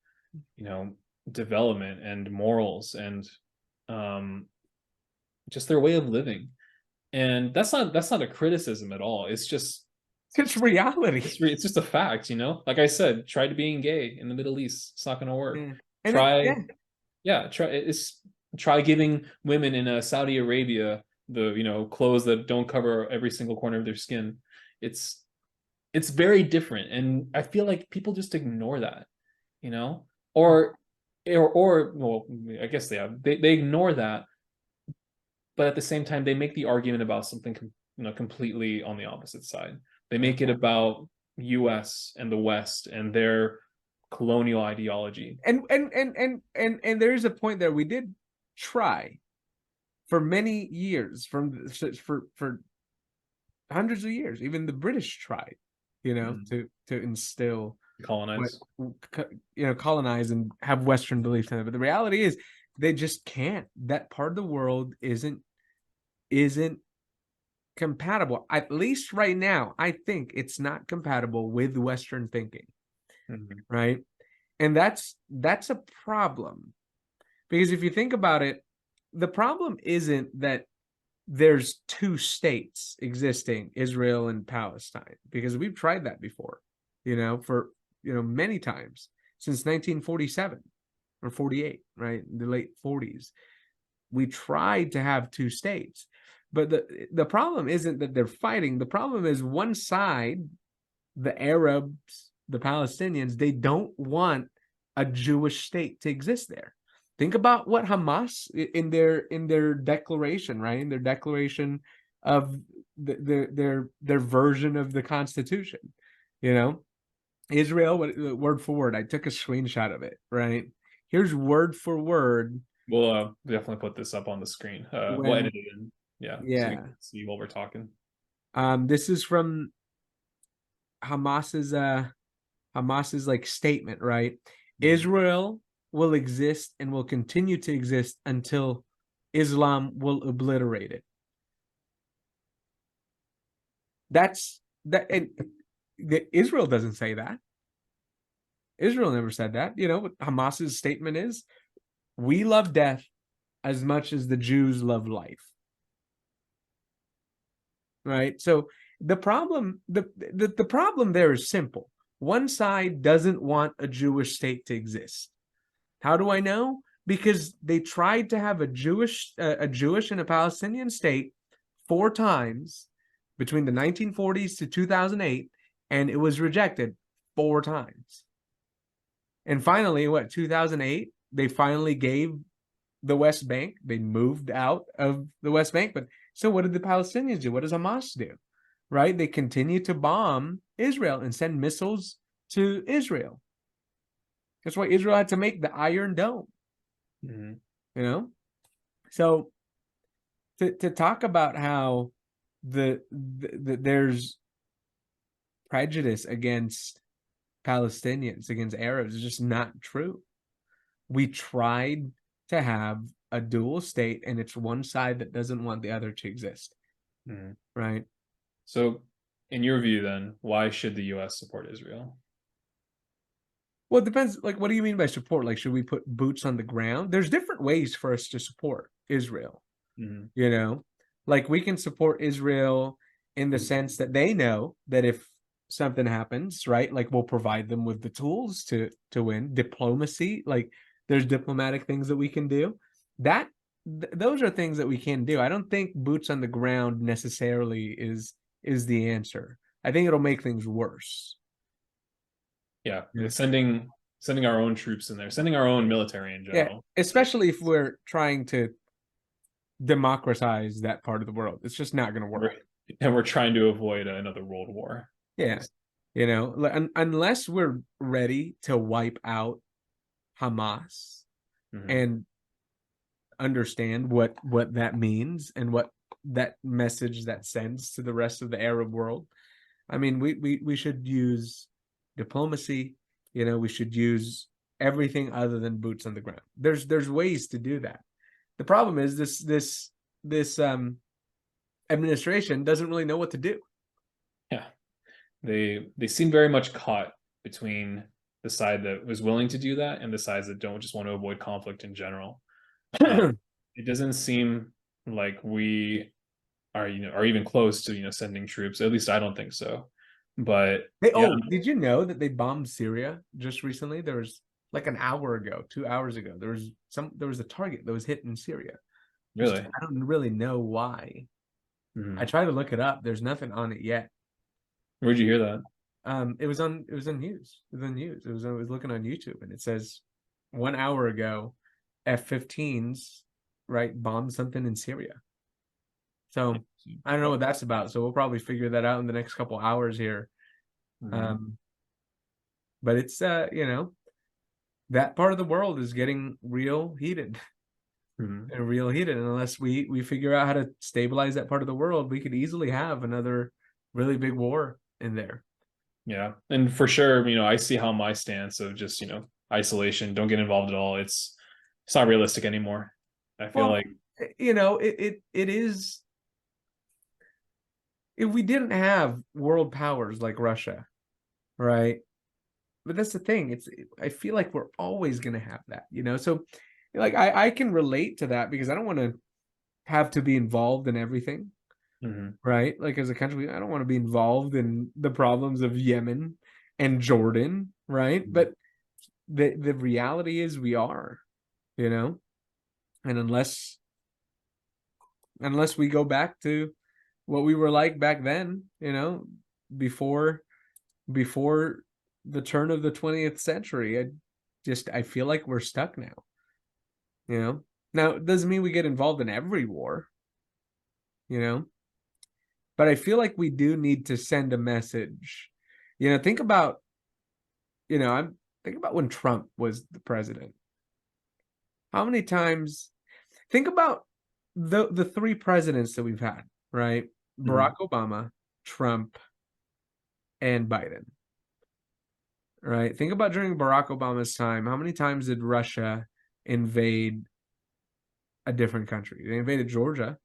development and morals and just their way of living. And that's not a criticism at all. It's reality. It's just a fact, Like I said, try being gay in the Middle East. It's not going to work. Try giving women in Saudi Arabia the clothes that don't cover every single corner of their skin. It's very different, and I feel like people just ignore that, or well, I guess they ignore that, but at the same time they make the argument about something completely on the opposite side. They make it about US and the West and their colonial ideology. And there's a point there. We did try for many years, for hundreds of years. Even the British tried, to instill, colonize, colonize and have Western beliefs in it. But the reality is they just can't. That part of the world isn't compatible. At least right now, I think it's not compatible with Western thinking. Right? And that's a problem. Because if you think about it, the problem isn't that there's two states existing, Israel and Palestine, because we've tried that before, for many times since 1947 or 48, right? The late 40s. We tried to have two states. But the problem isn't that they're fighting. The problem is one side, the Arabs, the Palestinians, they don't want a Jewish state to exist there. Think about what Hamas in their declaration, right? In their declaration of their version of the Constitution, Israel, word for word. I took a screenshot of it, right? Here's word for word. We'll definitely put this up on the screen. We'll edit it in. Yeah. So you can see while we're talking. This is from Hamas's like statement, right? Israel will exist and will continue to exist until Islam will obliterate it. That's that. And Israel doesn't say that. Israel never said that. You know what Hamas's statement is? We love death as much as the Jews love life. Right? So the problem there is simple. One side doesn't want a Jewish state to exist. How do I know? Because they tried to have a Jewish and a Palestinian state 4 times between the 1940s to 2008, and it was rejected 4 times. And finally, 2008, they finally gave the West Bank. They moved out of the West Bank. But so what did the Palestinians do? What does Hamas do? Right? They continue to bomb Israel and send missiles to Israel. That's why Israel had to make the Iron Dome. Mm-hmm. You know? So to talk about how there's prejudice against Palestinians, against Arabs, is just not true. We tried to have a dual state, and it's one side that doesn't want the other to exist. Mm-hmm. Right? So, in your view, then, why should the U.S. support Israel? Well, it depends. Like, what do you mean by support? Like, should we put boots on the ground? There's different ways for us to support Israel. Mm-hmm. You know, like we can support Israel in the sense that they know that if something happens, right, like we'll provide them with the tools to win. Diplomacy, like there's diplomatic things that we can do. Those are things that we can do. I don't think boots on the ground necessarily is the answer. I think it'll make things worse. Yeah, sending our own troops in there, sending our own military in general. Yeah, especially if we're trying to democratize that part of the world. It's just not going to work. And we're trying to avoid another world war. Yeah. You know, unless we're ready to wipe out Hamas and understand what that means and what that message that sends to the rest of the Arab world. I mean, we should use diplomacy. You know, we should use everything other than boots on the ground. There's ways to do that. The problem is this administration doesn't really know what to do. Yeah, they seem very much caught between the side that was willing to do that and the sides that don't, just want to avoid conflict in general. It doesn't seem like we are even close to sending troops. At least I don't think so. But did you know that they bombed Syria just recently? There was like an hour ago, 2 hours ago, there was a target that was hit in Syria. Really? I don't really know why. I tried to look it up. There's nothing on it yet. Where'd you hear that? It was on news. It was on news. I was looking on YouTube, and it says 1 hour ago, F-15s bombed something in Syria. So I don't know what that's about. So we'll probably figure that out in the next couple hours here. But it's that part of the world is getting real heated. And real heated. And unless we figure out how to stabilize that part of the world, we could easily have another really big war in there. Yeah. And for sure, I see how my stance of just, isolation, don't get involved at all. It's not realistic anymore. I feel like it is. If we didn't have world powers like Russia, right? But that's the thing. I feel like we're always going to have that, So like I can relate to that because I don't want to have to be involved in everything. Right? Like as a country, I don't want to be involved in the problems of Yemen and Jordan, right? But the reality is we are, and unless we go back to what we were like back then, before the turn of the 20th century, I feel like we're stuck now. Now it doesn't mean we get involved in every war, but I feel like we do need to send a message. Think about when Trump was the president. How many times? Think about the 3 presidents that we've had, right? Barack Obama, Trump, and Biden. right? Think about during Barack Obama's time. How many times did Russia invade a different country? They invaded Georgia,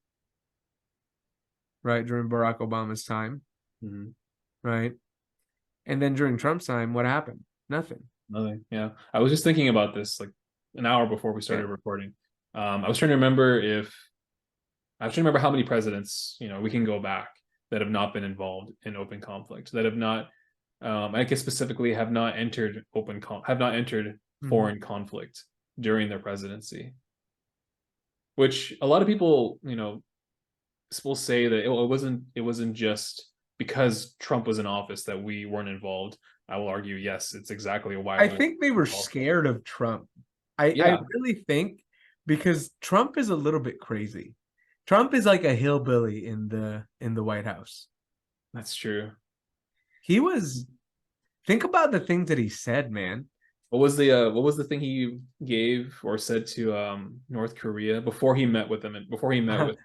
right? During Barack Obama's time, Mhm. right? And then during Trump's time, what happened? Nothing. Nothing. Yeah. I was just thinking about this like an hour before we Yeah. started recording. I was trying to remember if I was trying to remember how many presidents, we can go back that have not been involved in open conflict, that have not, I guess specifically have not entered have not entered Mhm. foreign conflict during their presidency. Which a lot of people, will say that it wasn't just because Trump was in office that we weren't involved. I will argue, yes, it's exactly why I we were think they were involved. scared of Trump. I Yeah, really think because Trump is a little bit crazy. Trump is like a hillbilly in the White House. that's true. He was think about the things that he said, man. What was the thing he gave or said to North Korea before he met with them and before he met with the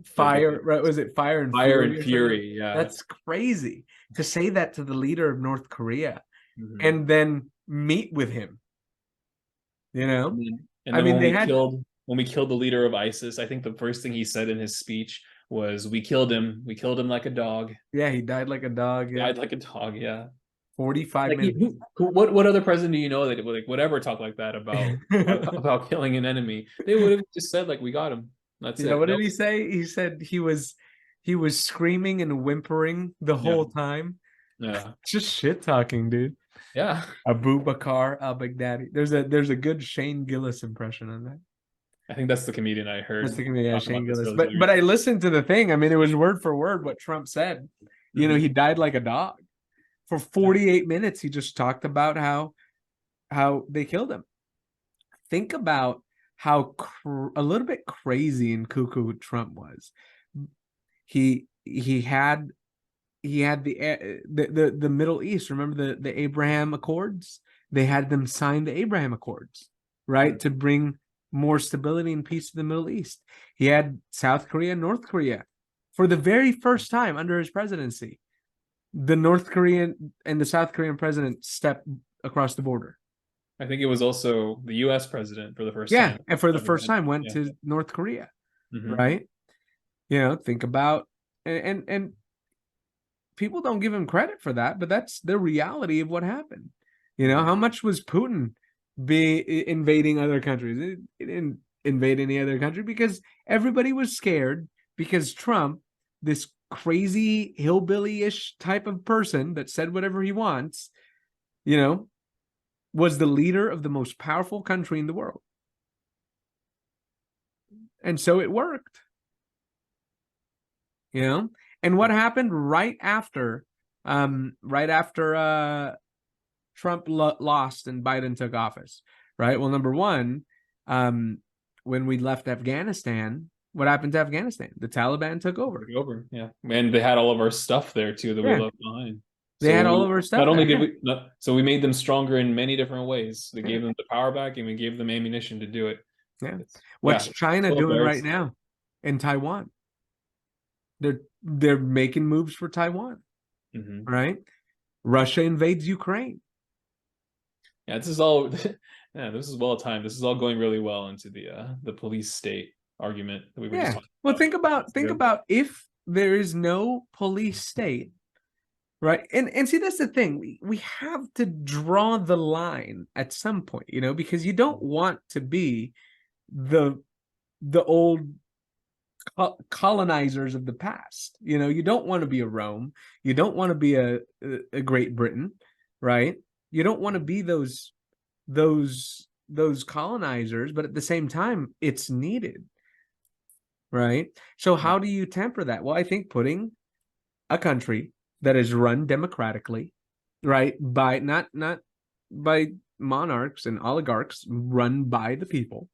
Fire, right? Was it Fire and Fire and Fury or something? Fury? Yeah. That's crazy to say that to the leader of North Korea Hmm. and then meet with him. You know, And I then mean, they had, when we killed the leader of ISIS, I think the first thing he said in his speech was, "We killed him. We killed him like a dog. yeah, he died like a dog. He Yeah, died like a dog." Yeah. 45 Like minutes. what other president do you know that would ever talk like that about killing an enemy? They would have just said like, "We got him." That's Yeah, it. what Nope. did he say? He said he was screaming and whimpering the Yeah. whole time. Yeah. Just shit talking, dude. Yeah. Abu Bakar al Baghdadi. There's a good Shane Gillis impression on that. I think that's the comedian I That's heard the comedian, yeah, talk Shane about this Gillis. earlier. But I listened to the thing. I mean, it was word for word what Trump said. You know, Hmm. he died like a dog. For Yeah. 48 minutes, he just talked about how they killed him. Think about how a little bit crazy and cuckoo Trump was. He had the Middle East. Remember the Abraham Accords? They had them sign the Abraham Accords, right, to bring more stability and peace to the Middle East. He had South Korea and North Korea for the very first time under his presidency. The North Korean and the South Korean president stepped across the border. I think it was also the U.S. president for the first Yeah, time and for the ever first went. time went Yeah. to North Korea, Hmm. right? You know, think about and people don't give him credit for that, but that's the reality of what happened. You know, Hmm. how much was Putin be invading other countries? It didn't invade any other country because everybody was scared because Trump, this crazy hillbilly-ish type of person that said whatever he wants, you know, was the leader of the most powerful country in the world. And so it worked, you know? And what happened right after Trump lost and Biden took office, right? Well, number one, um, when we left Afghanistan, what happened to Afghanistan? The Taliban took over. Took over. Yeah, and they had all of our stuff there too that we Yeah, left behind. they So had all we of our not stuff only there. did Yeah, we not, so we made them stronger in many different ways. They yeah, gave them the power back, and we gave them ammunition to do it. yeah. Yeah, What's China so doing right embarrassing. now in Taiwan? They're making moves for Taiwan, Hmm. right? Russia invades Ukraine. Yeah, this is all. Yeah, this is well timed. This is all going really well into the police state argument that we were just Yeah. talking Well, about a couple minutes think ago. about if there is no police state, right? And see, that's the thing. We have to draw the line at some point, you know, because you don't want to be the old colonizers of the past. You know, you don't want to be a Rome. You don't want to be a Great Britain, right? You don't want to be those colonizers, but at the same time, it's needed, right? So how do you temper that? Well, I think putting a country that is run democratically, right, by not by monarchs and oligarchs, run by the people,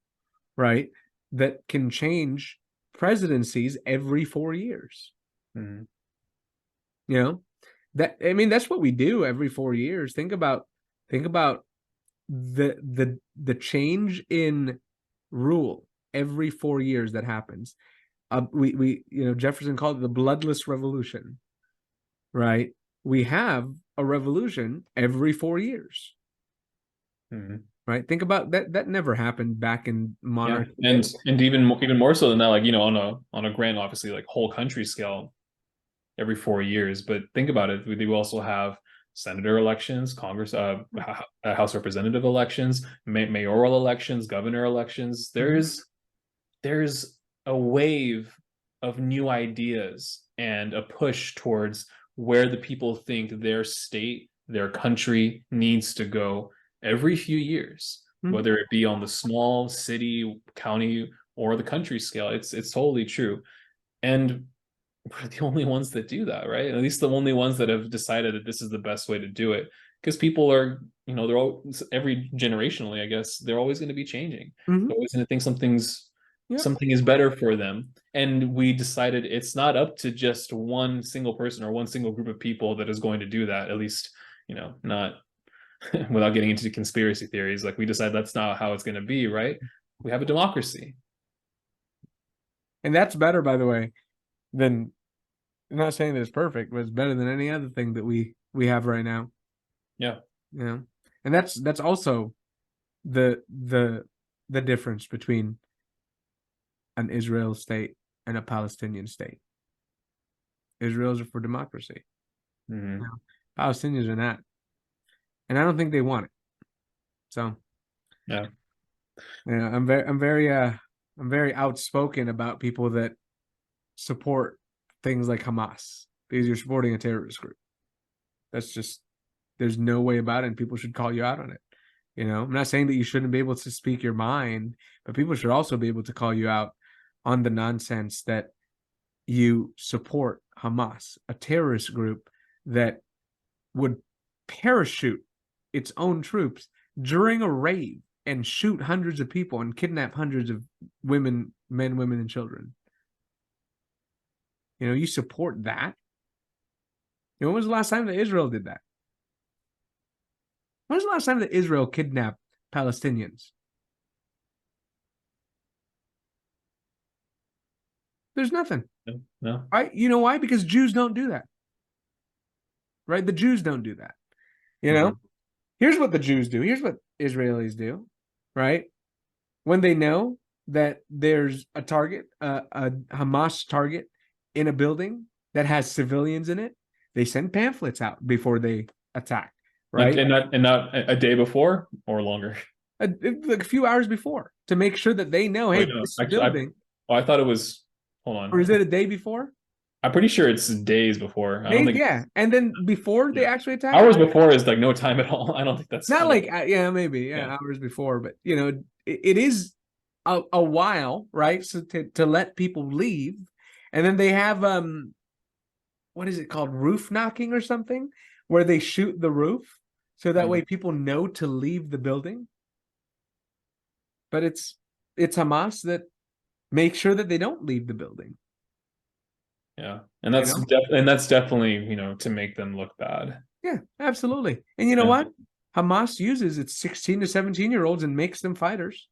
right, that can change presidencies every 4 years. Mhm. You know, that I mean that's what we do every 4 years. Think about the change in rule every 4 years that happens. We Jefferson called it the bloodless revolution, right? we have a revolution every 4 years. Mhm. Right? Think about that. That never happened back in Yeah, monarchy and even more so than that, like, on a grand, obviously, like, whole country scale, every 4 years. But think about it, we do also have senator elections, Congress, House representative elections, mayoral elections, governor elections. Mhm. There's a wave of new ideas and a push towards where the people think their state, their country needs to go every few years, Mhm. whether it be on the small city, county, or the country scale. It's totally true. And we're the only ones that do that, right? At least the only ones that have decided that this is the best way to do it. Because people are, they're all, every generationally, I guess, they're always going to be changing. Mhm. They're always going to think Yep. something is better for them. And we decided it's not up to just one single person or one single group of people that is going to do that. At least, not without getting into conspiracy theories. Like, we decide that's not how it's going to be, right? We have a democracy. And that's better, by the way, than, I'm not saying that it's perfect, but it's better than any other thing that we have right now. Yeah. You know, and that's also the difference between an Israel state and a Palestinian state. Israel's are for democracy. You Hmm. know, Palestinians are not, and I don't think they want it. So, Yeah. I'm very outspoken about people that support things like Hamas because you're supporting a terrorist group. That's just, there's no way about it, and people should call you out on it. I'm not saying that you shouldn't be able to speak your mind, but people should also be able to call you out on the nonsense that you support Hamas, a terrorist group that would parachute its own troops during a raid and shoot hundreds of people and kidnap hundreds of women, men, women, and children. You support that. When was the last time that Israel did that? When was the last time that Israel kidnapped Palestinians? There's nothing. No. Right? You know why? Because Jews don't do that. Right? The Jews don't do that. You know? Mhm. Here's what the Jews do. Here's what Israelis do. Right? When they know that there's a target, a Hamas target in a building that has civilians in it, they send pamphlets out before they attack. Like, Right? and not a day before or longer. Like a few hours before to make sure that they know, hey, Wait, no, this actually, building, I thought it was. Hold or on, is it a day before? I'm pretty sure it's days before. I don't Days, think. yeah. And then before they Yeah, actually attack, hours before is like no time at all. I don't think that's. not I don't. like, yeah, maybe, Yeah, yeah, hours before, but it is a while, right? So to let people leave, and then they have what is it called, roof knocking or something, where they shoot the roof so that way Mhm. people know to leave the building. But it's Hamas that makes sure that they don't leave the building. Yeah, and You know? that's definitely to make them look bad. Yeah, absolutely. And you know Yeah. what? Hamas uses its 16 to 17-year-olds and makes them fighters.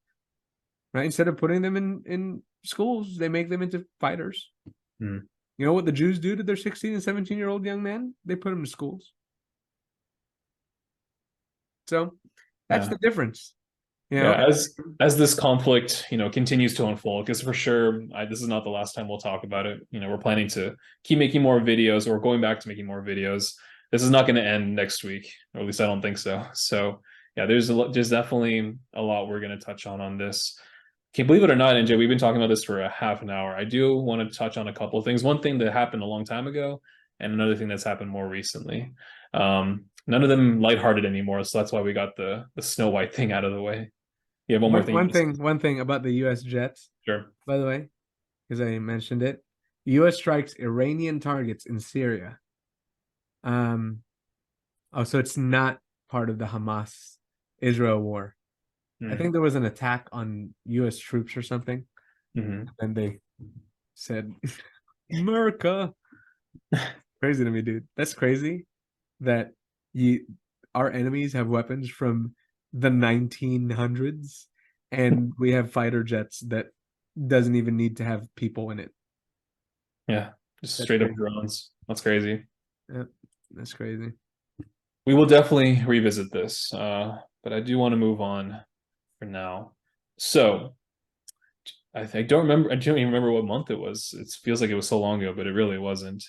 Right? Instead of putting them in schools, they make them into fighters. Mm. You know what the Jews do to their 16 and 17-year-old young men? They put them to schools. So that's Yeah. the difference. You know? Yeah, as this conflict, continues to unfold, because for sure, this is not the last time we'll talk about it. We're planning to keep making more videos, or going back to making more videos. This is not going to end next week, or at least I don't think so. So yeah, there's definitely a lot we're going to touch on this. Can you believe it or not, NJ? We've been talking about this for a half an hour. I do want to touch on a couple of things. One thing that happened a long time ago, and another thing that's happened more recently. None of them lighthearted anymore, so that's why we got the Snow White thing out of the way. You have one more One thing you one want to say? thing one thing about the US jets, Sure. by the way, because I mentioned it. US strikes Iranian targets in Syria. Um oh, so it's not part of the Hamas Israel war. I Mm. think there was an attack on US troops or something, Hmm. and they said America. Crazy to me, dude. That's crazy that you our enemies have weapons from the 1900s and we have fighter jets that doesn't even need to have people in it. Yeah, just That's straight up crazy. drones. That's crazy. Yeah. That's crazy. We will definitely revisit this, but I do want to move on for now. So I don't remember. I don't even remember what month it was. It feels like it was so long ago, but it really wasn't.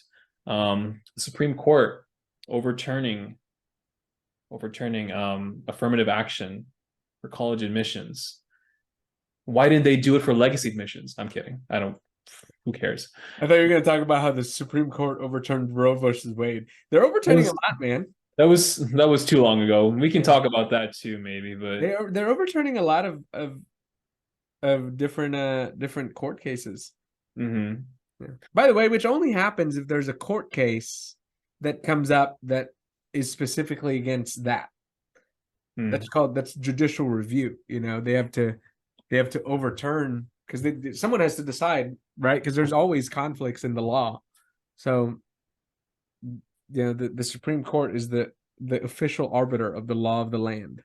The Supreme Court overturning affirmative action for college admissions. Why didn't they do it for legacy admissions? I'm kidding. I don't. Who cares? I thought you were going to talk about how the Supreme Court overturned Roe versus Wade. They're That overturning a was lot, man. that was too long ago. We can Yeah. talk about that too, maybe. But They're overturning a lot of different court cases. mhm. Yeah. By the way, which only happens if there's a court case that comes up that is specifically against that. That's judicial review. You know, they have to overturn because someone has to decide, right? Because there's always conflicts in the law. So, you know, the Supreme Court is the official arbiter of the law of the land.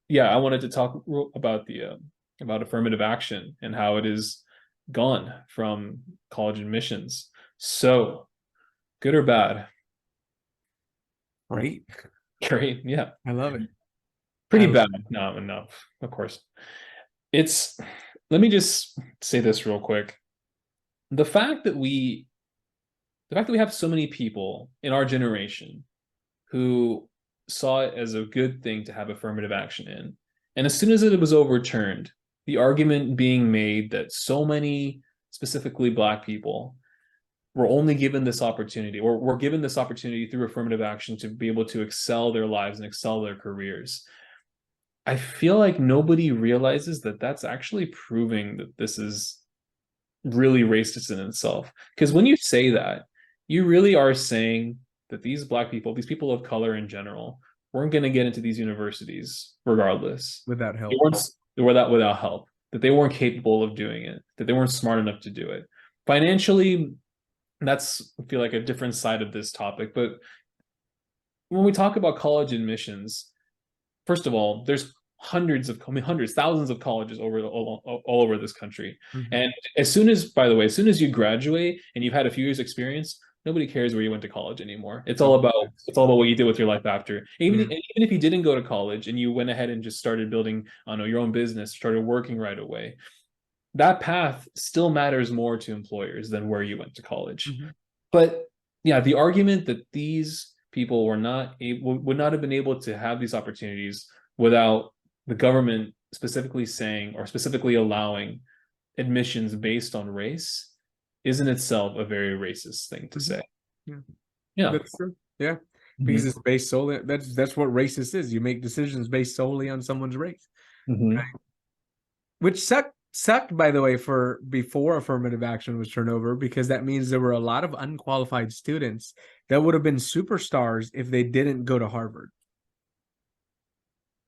Yeah, I wanted to talk about the about affirmative action and how it is gone from college admissions. So, good or bad? Right? Great, yeah, I love it. pretty bad. No, no, of course. It's. Let me just say this real quick. The fact that we, the fact that we have so many people in our generation who saw it as a good thing to have affirmative action in. And as soon as it was overturned, the argument being made that so many, specifically Black people, were only given this opportunity, or were given this opportunity through affirmative action to be able to excel their lives and excel their careers. I feel like nobody realizes that that's actually proving that this is really racist in itself. Because when you say that, you really are saying that these Black people, these people of color in general, weren't going to get into these universities regardless. Without help. They were that without help, that they weren't capable of doing it, that they weren't smart enough to do it. Financially, that's, I feel like, a different side of this topic. But when we talk about college admissions, first of all, there's hundreds, thousands of colleges all over this country. Mm-hmm. And as soon as, by the way, as soon as you graduate and you've had a few years experience, nobody cares where you went to college anymore. It's all about what you did with your life after. Even if you didn't go to college and you went ahead and just started building, I don't know, your own business, started working right away, that path still matters more to employers than where you went to college. Mm-hmm. But yeah, the argument that these people were not able, would not have been able to have these opportunities without the government specifically saying or specifically allowing admissions based on race is in itself a very racist thing to say. Yeah. Yeah. That's true. Yeah. Because it's based solely, that's what racist is. You make decisions based solely on someone's race. Right? Which sucked, by the way, for before affirmative action was turned over, because that means there were a lot of unqualified students that would have been superstars if they didn't go to Harvard.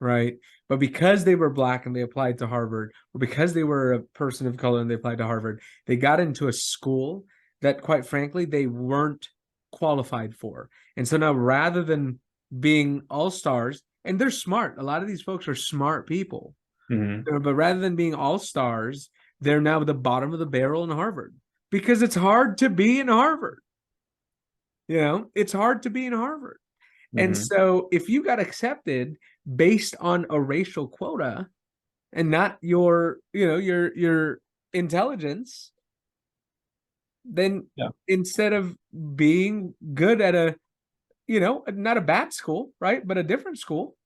Right. But because they were Black and they applied to Harvard, or because they were a person of color and they applied to Harvard, they got into a school that, quite frankly, they weren't qualified for. And so now, rather than being all stars, and they're smart, a lot of these folks are smart people, but rather than being all stars, they're now at the bottom of the barrel in Harvard because it's hard to be in Harvard. You know, it's hard to be in Harvard. And so if you got accepted based on a racial quota and not your, you know, your intelligence, then instead of being good at a, you know, not a bad school, right, but a different school,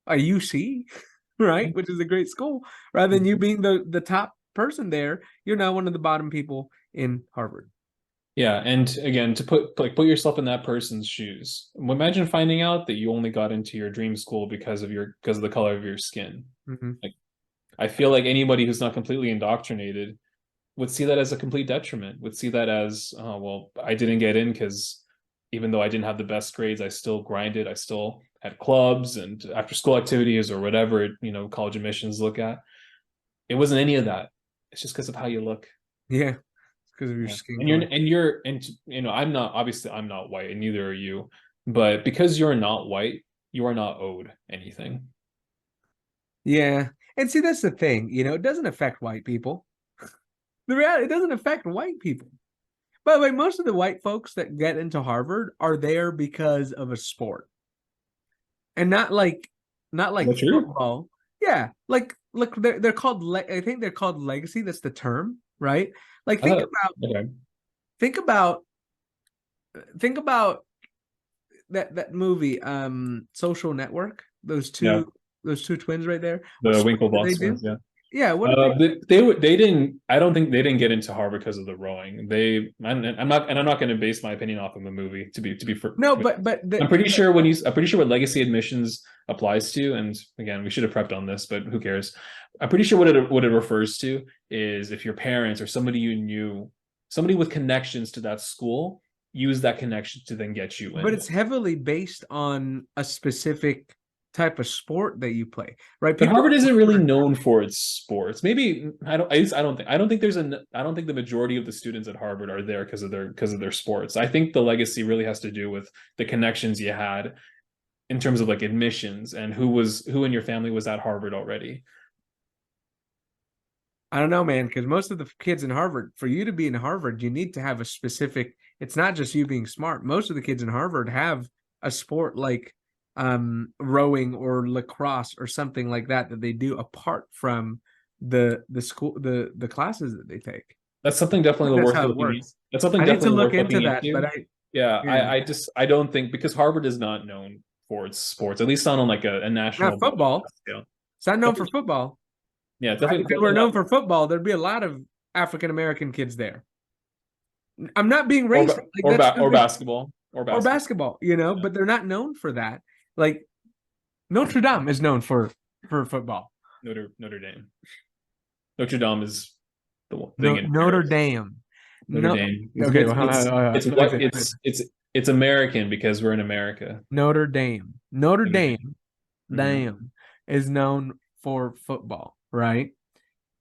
a UC, right, which is a great school, rather than you being the top person there, you're now one of the bottom people in Harvard. Yeah, and again, to put yourself in that person's shoes. Imagine finding out that you only got into your dream school because of the color of your skin. Like, I feel like anybody who's not completely indoctrinated would see that as a complete detriment. Would see that as, oh well, I didn't get in because even though I didn't have the best grades, I still grinded. I still had clubs and after school activities or whatever, you know, college admissions look at. It wasn't any of that. It's just because of how you look. Yeah. Because of your skin color. And you know, I'm not white and neither are you, but because you're not white, you are not owed anything. Yeah. And see, that's the thing, you know, it doesn't affect white people. The reality, it doesn't affect white people. By the way, most of the white folks that get into Harvard are there because of a sport, and not Is like that true? football. Yeah, like look, they're called. I think they're called legacy. That's the term, right? Like I thought, okay. think about think about that movie, Social Network. Yeah, Those two twins right there. What the sport did they Winklevoss do? twins. Yeah. Yeah, what did they? They didn't. I don't think they didn't get into Harvard because of the rowing. I'm not going to base my opinion off of a movie. No, but I'm pretty sure I'm pretty sure what legacy admissions applies to, and again, we should have prepped on this, but who cares? I'm pretty sure what it refers to is if your parents or somebody you knew, somebody with connections to that school, use that connection to then get you but in. it's heavily based on a specific type of sport that you play, right? But People Harvard isn't really known for its sports. Maybe I don't think I don't think the majority of the students at Harvard are there because of their sports. I think the legacy really has to do with the connections you had in terms of like admissions and who in your family was at Harvard already. I don't know, man, because most of the kids in Harvard, for you to be in Harvard, you need to have a specific, it's not just you being smart. Most of the kids in Harvard have a sport like rowing or lacrosse or something like that that they do apart from the school the classes that they take. That's something definitely That's worth how it looking at. works. That's something I need to definitely look worth into looking that, but into. Yeah, yeah, I don't think because Harvard is not known for its sports, at least not on like a not national football. scale. It's not known for football. Yeah, Right? definitely, If it were definitely known not. for football, there'd be a lot of African American kids there. I'm not being Or racist. Like that's the or basketball or or basketball. basketball, you know, Yeah. but they're not known for that. Like Notre Dame is known for football. Notre Dame. Notre Dame is the one thing in Notre Paris. Dame. Notre No, Dame. okay. Well, let me finish. It's American because we're in America. Notre Dame. Notre Notre Dame. Dame. Mhm. Dame is known for football, right?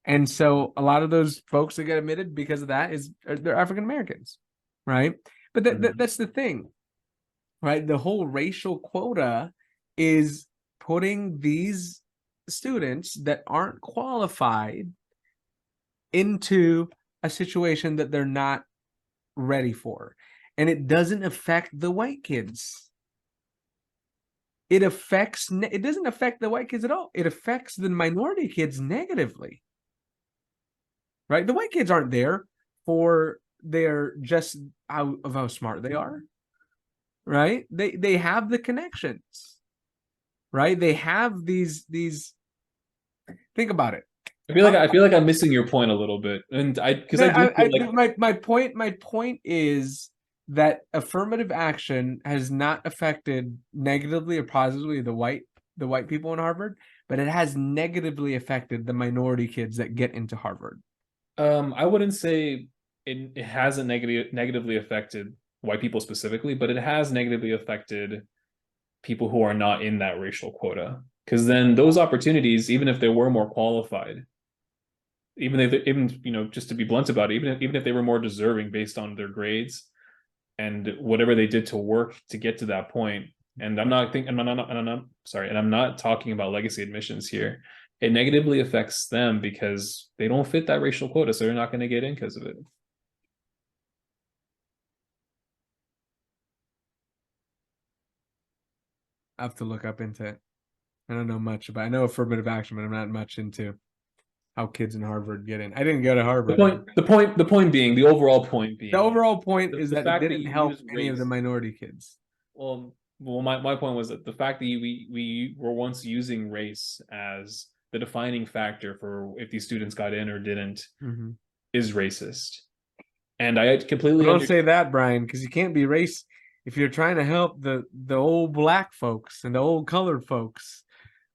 And so a lot of those folks that get admitted because of that they're African Americans, right? But Mhm. that's the thing, right? The whole racial quota is putting these students that aren't qualified into a situation that they're not ready for. And it doesn't affect the white kids. It doesn't affect the white kids at all. It affects the minority kids negatively. Right? The white kids aren't there for their just how smart they are. Right? They have the connections. Right? They have these think about it. I feel like I'm missing your point a little bit, and I because No, I do feel like my point is that affirmative action has not affected negatively or positively the white people in Harvard, but it has negatively affected the minority kids that get into Harvard. I wouldn't say it hasn't negatively affected white people specifically, but it has negatively affected people who are not in that racial quota. Because then those opportunities, even if they were more qualified, even just to be blunt about it, even if they were more deserving based on their grades and whatever they did to work to get to that point, and I'm not talking about legacy admissions here. It negatively affects them because they don't fit that racial quota, so they're not going to get in because of it. I have to look up into it. I don't know much about. I know affirmative action, but I'm not much into how kids in Harvard get in. I didn't go to Harvard. The point being, the overall point The being, overall point is the that it fact that didn't you help use any of the race. minority kids. My point was that the fact that we were once using race as the defining factor for if these students got in or didn't Mm-hmm. is racist. And I completely Well, don't say understand. that, Brian, because you can't be race if you're trying to help the old black folks and the old colored folks,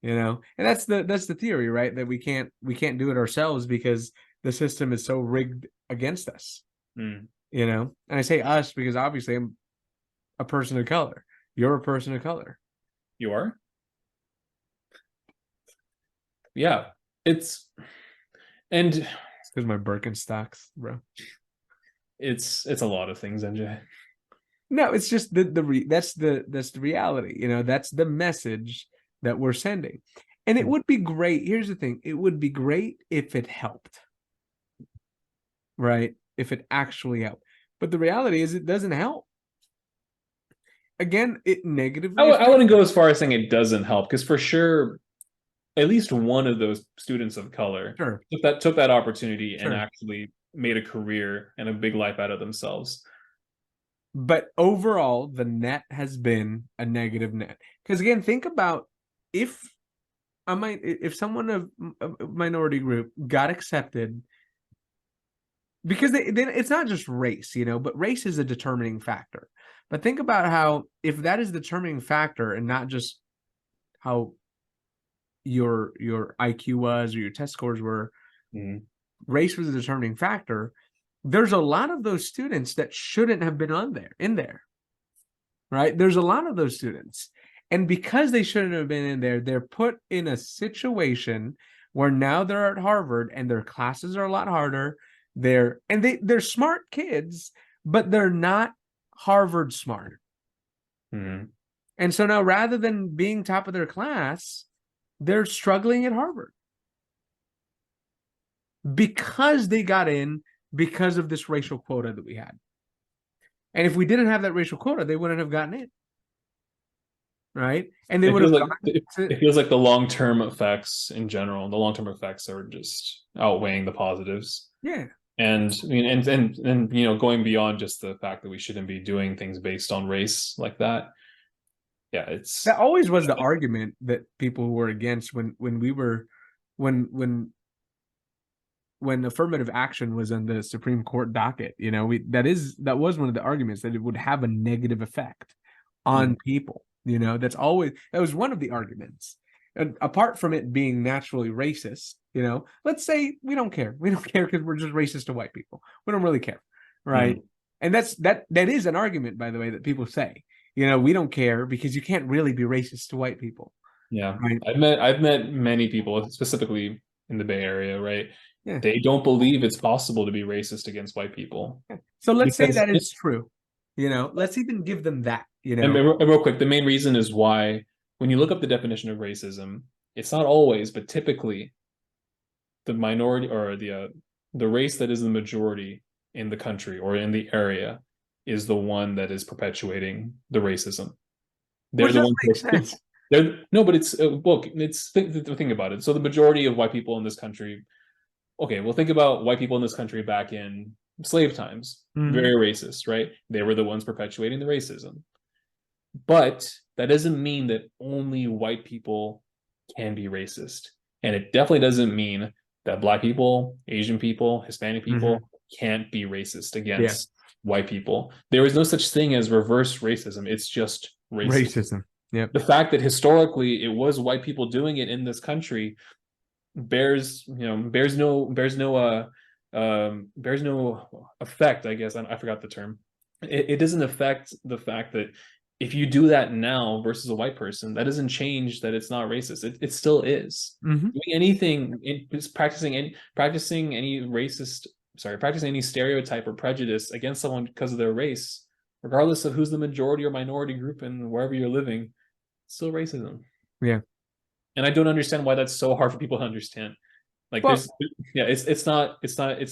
you know. And that's the theory, right? That we can't do it ourselves because the system is so rigged against us, Mm, you know. And I say us because obviously I'm a person of color. You're a person of color. you are? Yeah. It's and It's because my Birkenstocks, bro. it's a lot of things, NJ. No, it's just that's the reality. You know, that's the message that we're sending. And it would be great. Here's the thing. It would be great if it helped. Right? If it actually helped. But the reality is it doesn't help. Again, it I negatively w- I affects. wouldn't go as far as saying it doesn't help, because for sure, at least one of those students of color Sure, took that opportunity and sure. actually made a career and a big life out of themselves. But overall, the net has been a negative net. Because again, think about if if someone of a minority group got accepted, because it's not just race, but race is a determining factor. But think about how if that is the determining factor and not just how your IQ was or your test scores were, race was a determining factor. There's a lot of those students that shouldn't have been in there, right? There's a lot of those students. And because they shouldn't have been in there, they're put in a situation where now they're at Harvard and their classes are a lot harder. They're smart kids, but they're not Harvard smart. Mm-hmm. And so now rather than being top of their class, they're struggling at Harvard because they got in because of this racial quota that we had. And if we didn't have that racial quota, they wouldn't have gotten in. Right? And they It would feels have like gotten it, to, it feels like the long-term effects in general, the long-term effects are just outweighing the positives. yeah. And I mean, and going beyond just the fact that we shouldn't be doing things based on race like that. Yeah, That always was the argument that people were against when we were when affirmative action was on the Supreme Court docket. That was one of the arguments, that it would have a negative effect on people. That was one of the arguments. And apart from it being naturally racist, let's say we don't care. We don't care because we're just racist to white people. We don't really care, right? And that is an argument, by the way, that people say. We don't care because you can't really be racist to white people. Yeah, Right? I've met many people, specifically in the Bay Area, right? Yeah. They don't believe it's possible to be racist against white people. So let's say Because that is true. Let's even give them that. and real quick, the main reason is why when you look up the definition of racism, it's not always, but typically the minority or the race that is the majority in the country or in the area is the one that is perpetuating the racism. They're Which the doesn't ones. make sense. No, but it's look. It's think about it. So the majority of white people in this country. Okay, well, think about white people in this country back in slave times. Very racist, right? They were the ones perpetuating the racism. But that doesn't mean that only white people can be racist. And it definitely doesn't mean that Black people, Asian people, Hispanic people can't be racist against white people. There is no such thing as reverse racism. It's just racism. Yep. The fact that historically it was white people doing it in this country bears no effect. I guess I forgot the term. It doesn't affect the fact that if you do that now versus a white person, that doesn't change that it's not racist. It still is. Doing anything, practicing any stereotype or prejudice against someone because of their race, regardless of who's the majority or minority group and wherever you're living, it's still racism. Yeah. And I don't understand why that's so hard for people to understand. Like it's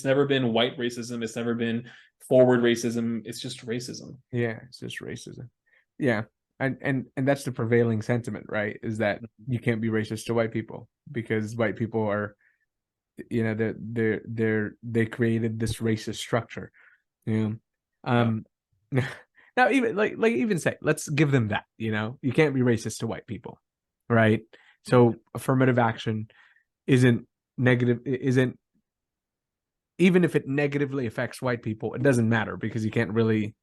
never been white racism. It's never been forward racism. It's just racism. Yeah, it's just racism. Yeah. And that's the prevailing sentiment, right? Is that you can't be racist to white people because white people are, they created this racist structure. Now even even say, let's give them that, you can't be racist to white people, right? So affirmative action isn't even if it negatively affects white people, it doesn't matter because you can't really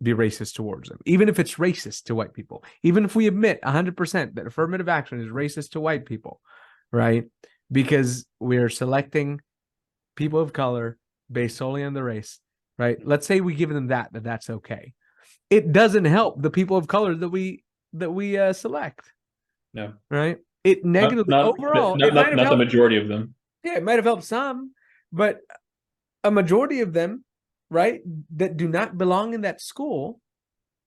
be racist towards them. Even if it's racist to white people, even if we admit 100% that affirmative action is racist to white people, right? Because we're selecting people of color based solely on the race, right? Let's say we give them that's okay. It doesn't help the people of color that we select. No. Right? It negatively overall, it might have not the helped, majority of them. Yeah, it might have helped some, but a majority of them, right, that do not belong in that school,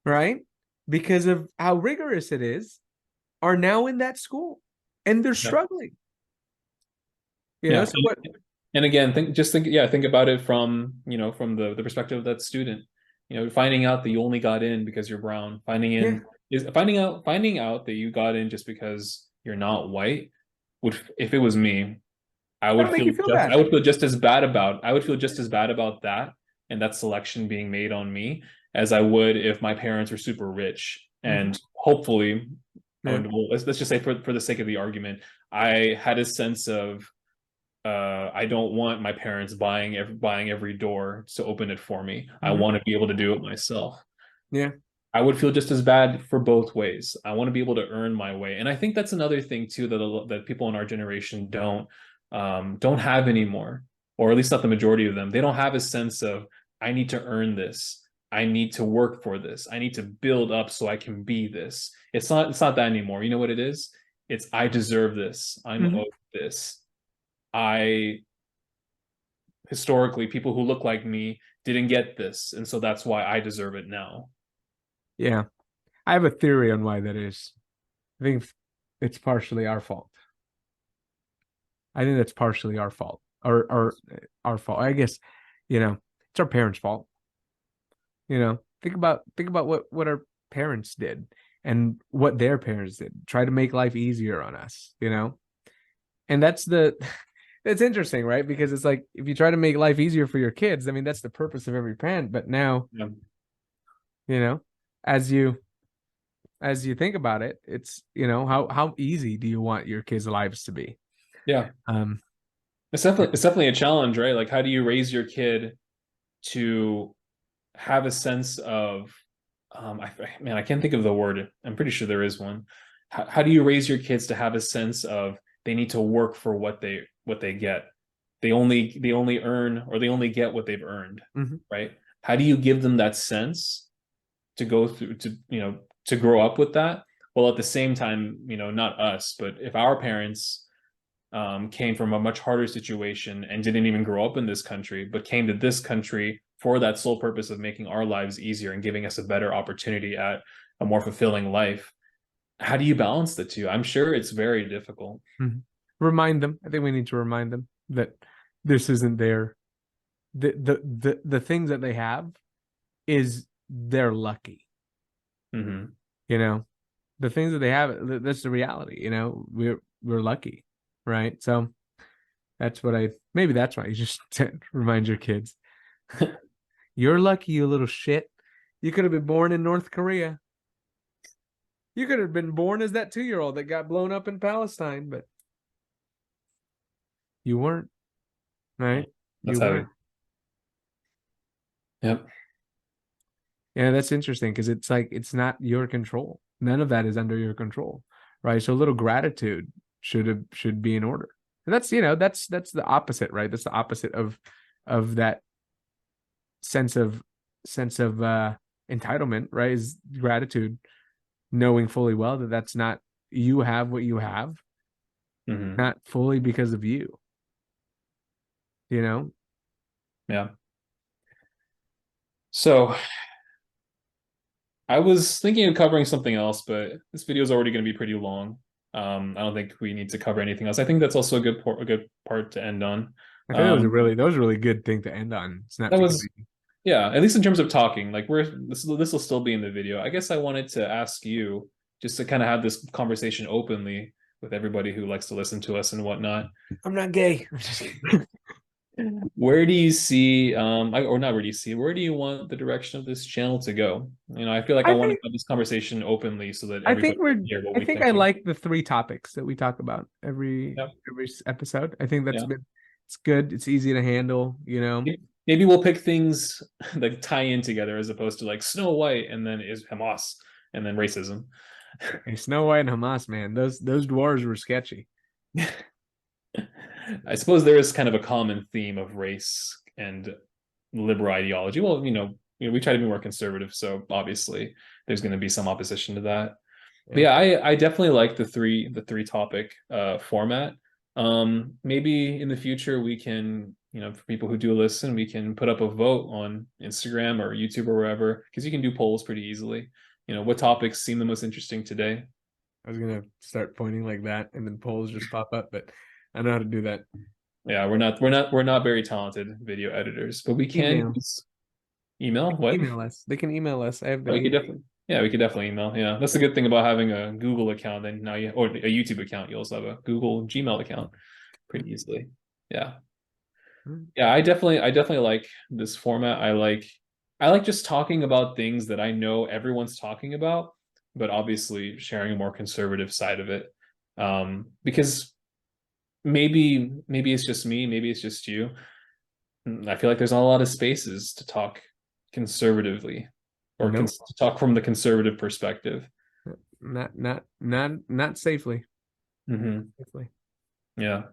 right, because of how rigorous it is, are now in that school and they're struggling. Yeah. So what? And again, think about it from, from the perspective of that student. Finding out that you only got in because you're brown, Yeah, finding out that you got in just because you're not white would, if it was me, that'll make you feel bad. I would feel just as bad about that and that selection being made on me as I would if my parents were super rich. Hmm. And hopefully, Yeah. well, let's just say for the sake of the argument, I had a sense of I don't want my parents buying every door to open it for me. I Hmm. want to be able to do it myself. Yeah. I would feel just as bad for both ways. I want to be able to earn my way, and I think that's another thing too that people in our generation don't have anymore, or at least not the majority of them. They don't have a sense of I need to earn this. I need to work for this. I need to build up so I can be this. It's not that anymore. You know what it is? It's I deserve this. I'm Hmm. owed this. I Historically, people who look like me didn't get this, and so that's why I deserve it now. Yeah. I have a theory on why that is. I think it's partially our fault. I think that's partially our fault, or our fault. I guess, it's our parents' fault. Think about what our parents did and what their parents did. Try to make life easier on us. And that's interesting, right? Because it's like if you try to make life easier for your kids, I mean that's the purpose of every parent. But now, Yeah. you know, as you as you think about it, it's how easy do you want your kids' lives to be? Yeah. Um, It's definitely a challenge, right? Like, how do you raise your kid to have a sense of, man, I can't think of the word. I'm pretty sure there is one. How do you raise your kids to have a sense of they need to work for what they get? They only earn, or they only get what they've earned, mhm. right? How do you give them that sense to go through to grow up with that? Well, at the same time, not us, but if our parents came from a much harder situation and didn't even grow up in this country, but came to this country for that sole purpose of making our lives easier and giving us a better opportunity at a more fulfilling life. How do you balance the two? I'm sure it's very difficult. Mhm. Remind them. I think we need to remind them that this isn't their the things that they have is they're lucky. Hmm. You know, the things that they have, that's the reality. We're lucky, right? So maybe that's why you just remind your kids, you're lucky, you little shit. You could have been born in North Korea. You could have been born as that 2-year-old that got blown up in Palestine, but you weren't, Yeah, right? that's You heavy. weren't. Yep. Yeah, that's interesting because it's like it's not your control. None of that is under your control, right? So a little gratitude should be in order. And that's the opposite, right? That's the opposite of that sense of sense of entitlement, right? Is gratitude, knowing fully well that that's not you have what you have, Hmm. not fully because of you, you know? Yeah. So I was thinking of covering something else, but this video is already going to be pretty long. I don't think we need to cover anything else. I think that's also a good part to end on. I think Um, that was a really good thing to end on. Snap that to was easy. Yeah, at least in terms of talking. Like, this will still be in the video. I guess I wanted to ask you just to kind of have this conversation openly with everybody who likes to listen to us and whatnot. I'm not gay. I'm just kidding. Where do you see, or not where do you see, where do you want the direction of this channel to go? I feel like I I want to think have this conversation openly so that I think everybody we're can hear what I we think think. I like the three topics that we talk about Yeah, every episode. I think yeah. it's good. It's easy to handle. Maybe we'll pick things that tie in together as opposed to like Snow White and then is Hamas and then racism. Hey, Snow White and Hamas, man, those dwarves were sketchy. I suppose there is kind of a common theme of race and liberal ideology. Well, we try to be more conservative, so obviously there's going to be some opposition to that. But Yeah. yeah, I definitely like the three topic format. Maybe in the future we can, for people who do listen, we can put up a vote on Instagram or YouTube or wherever, because you can do polls pretty easily. What topics seem the most interesting today? I was gonna start pointing like that and then polls just pop up, but I know how to do that. Yeah, we're not very talented video editors, but we can Email. use email. What? Email us. They can email us. I have their We could email. definitely, yeah, we could definitely email. Yeah, that's the good thing about having a Google account. Then now you, or a YouTube account, you also have a Google Gmail account pretty easily. Yeah, yeah. I definitely like this format. I like just talking about things that I know everyone's talking about, but obviously sharing a more conservative side of it. Because maybe it's just me, maybe it's just you. I feel like there's not a lot of spaces to talk conservatively or Nope. to talk from the conservative perspective. Not safely. Hmm. Safely. Yeah.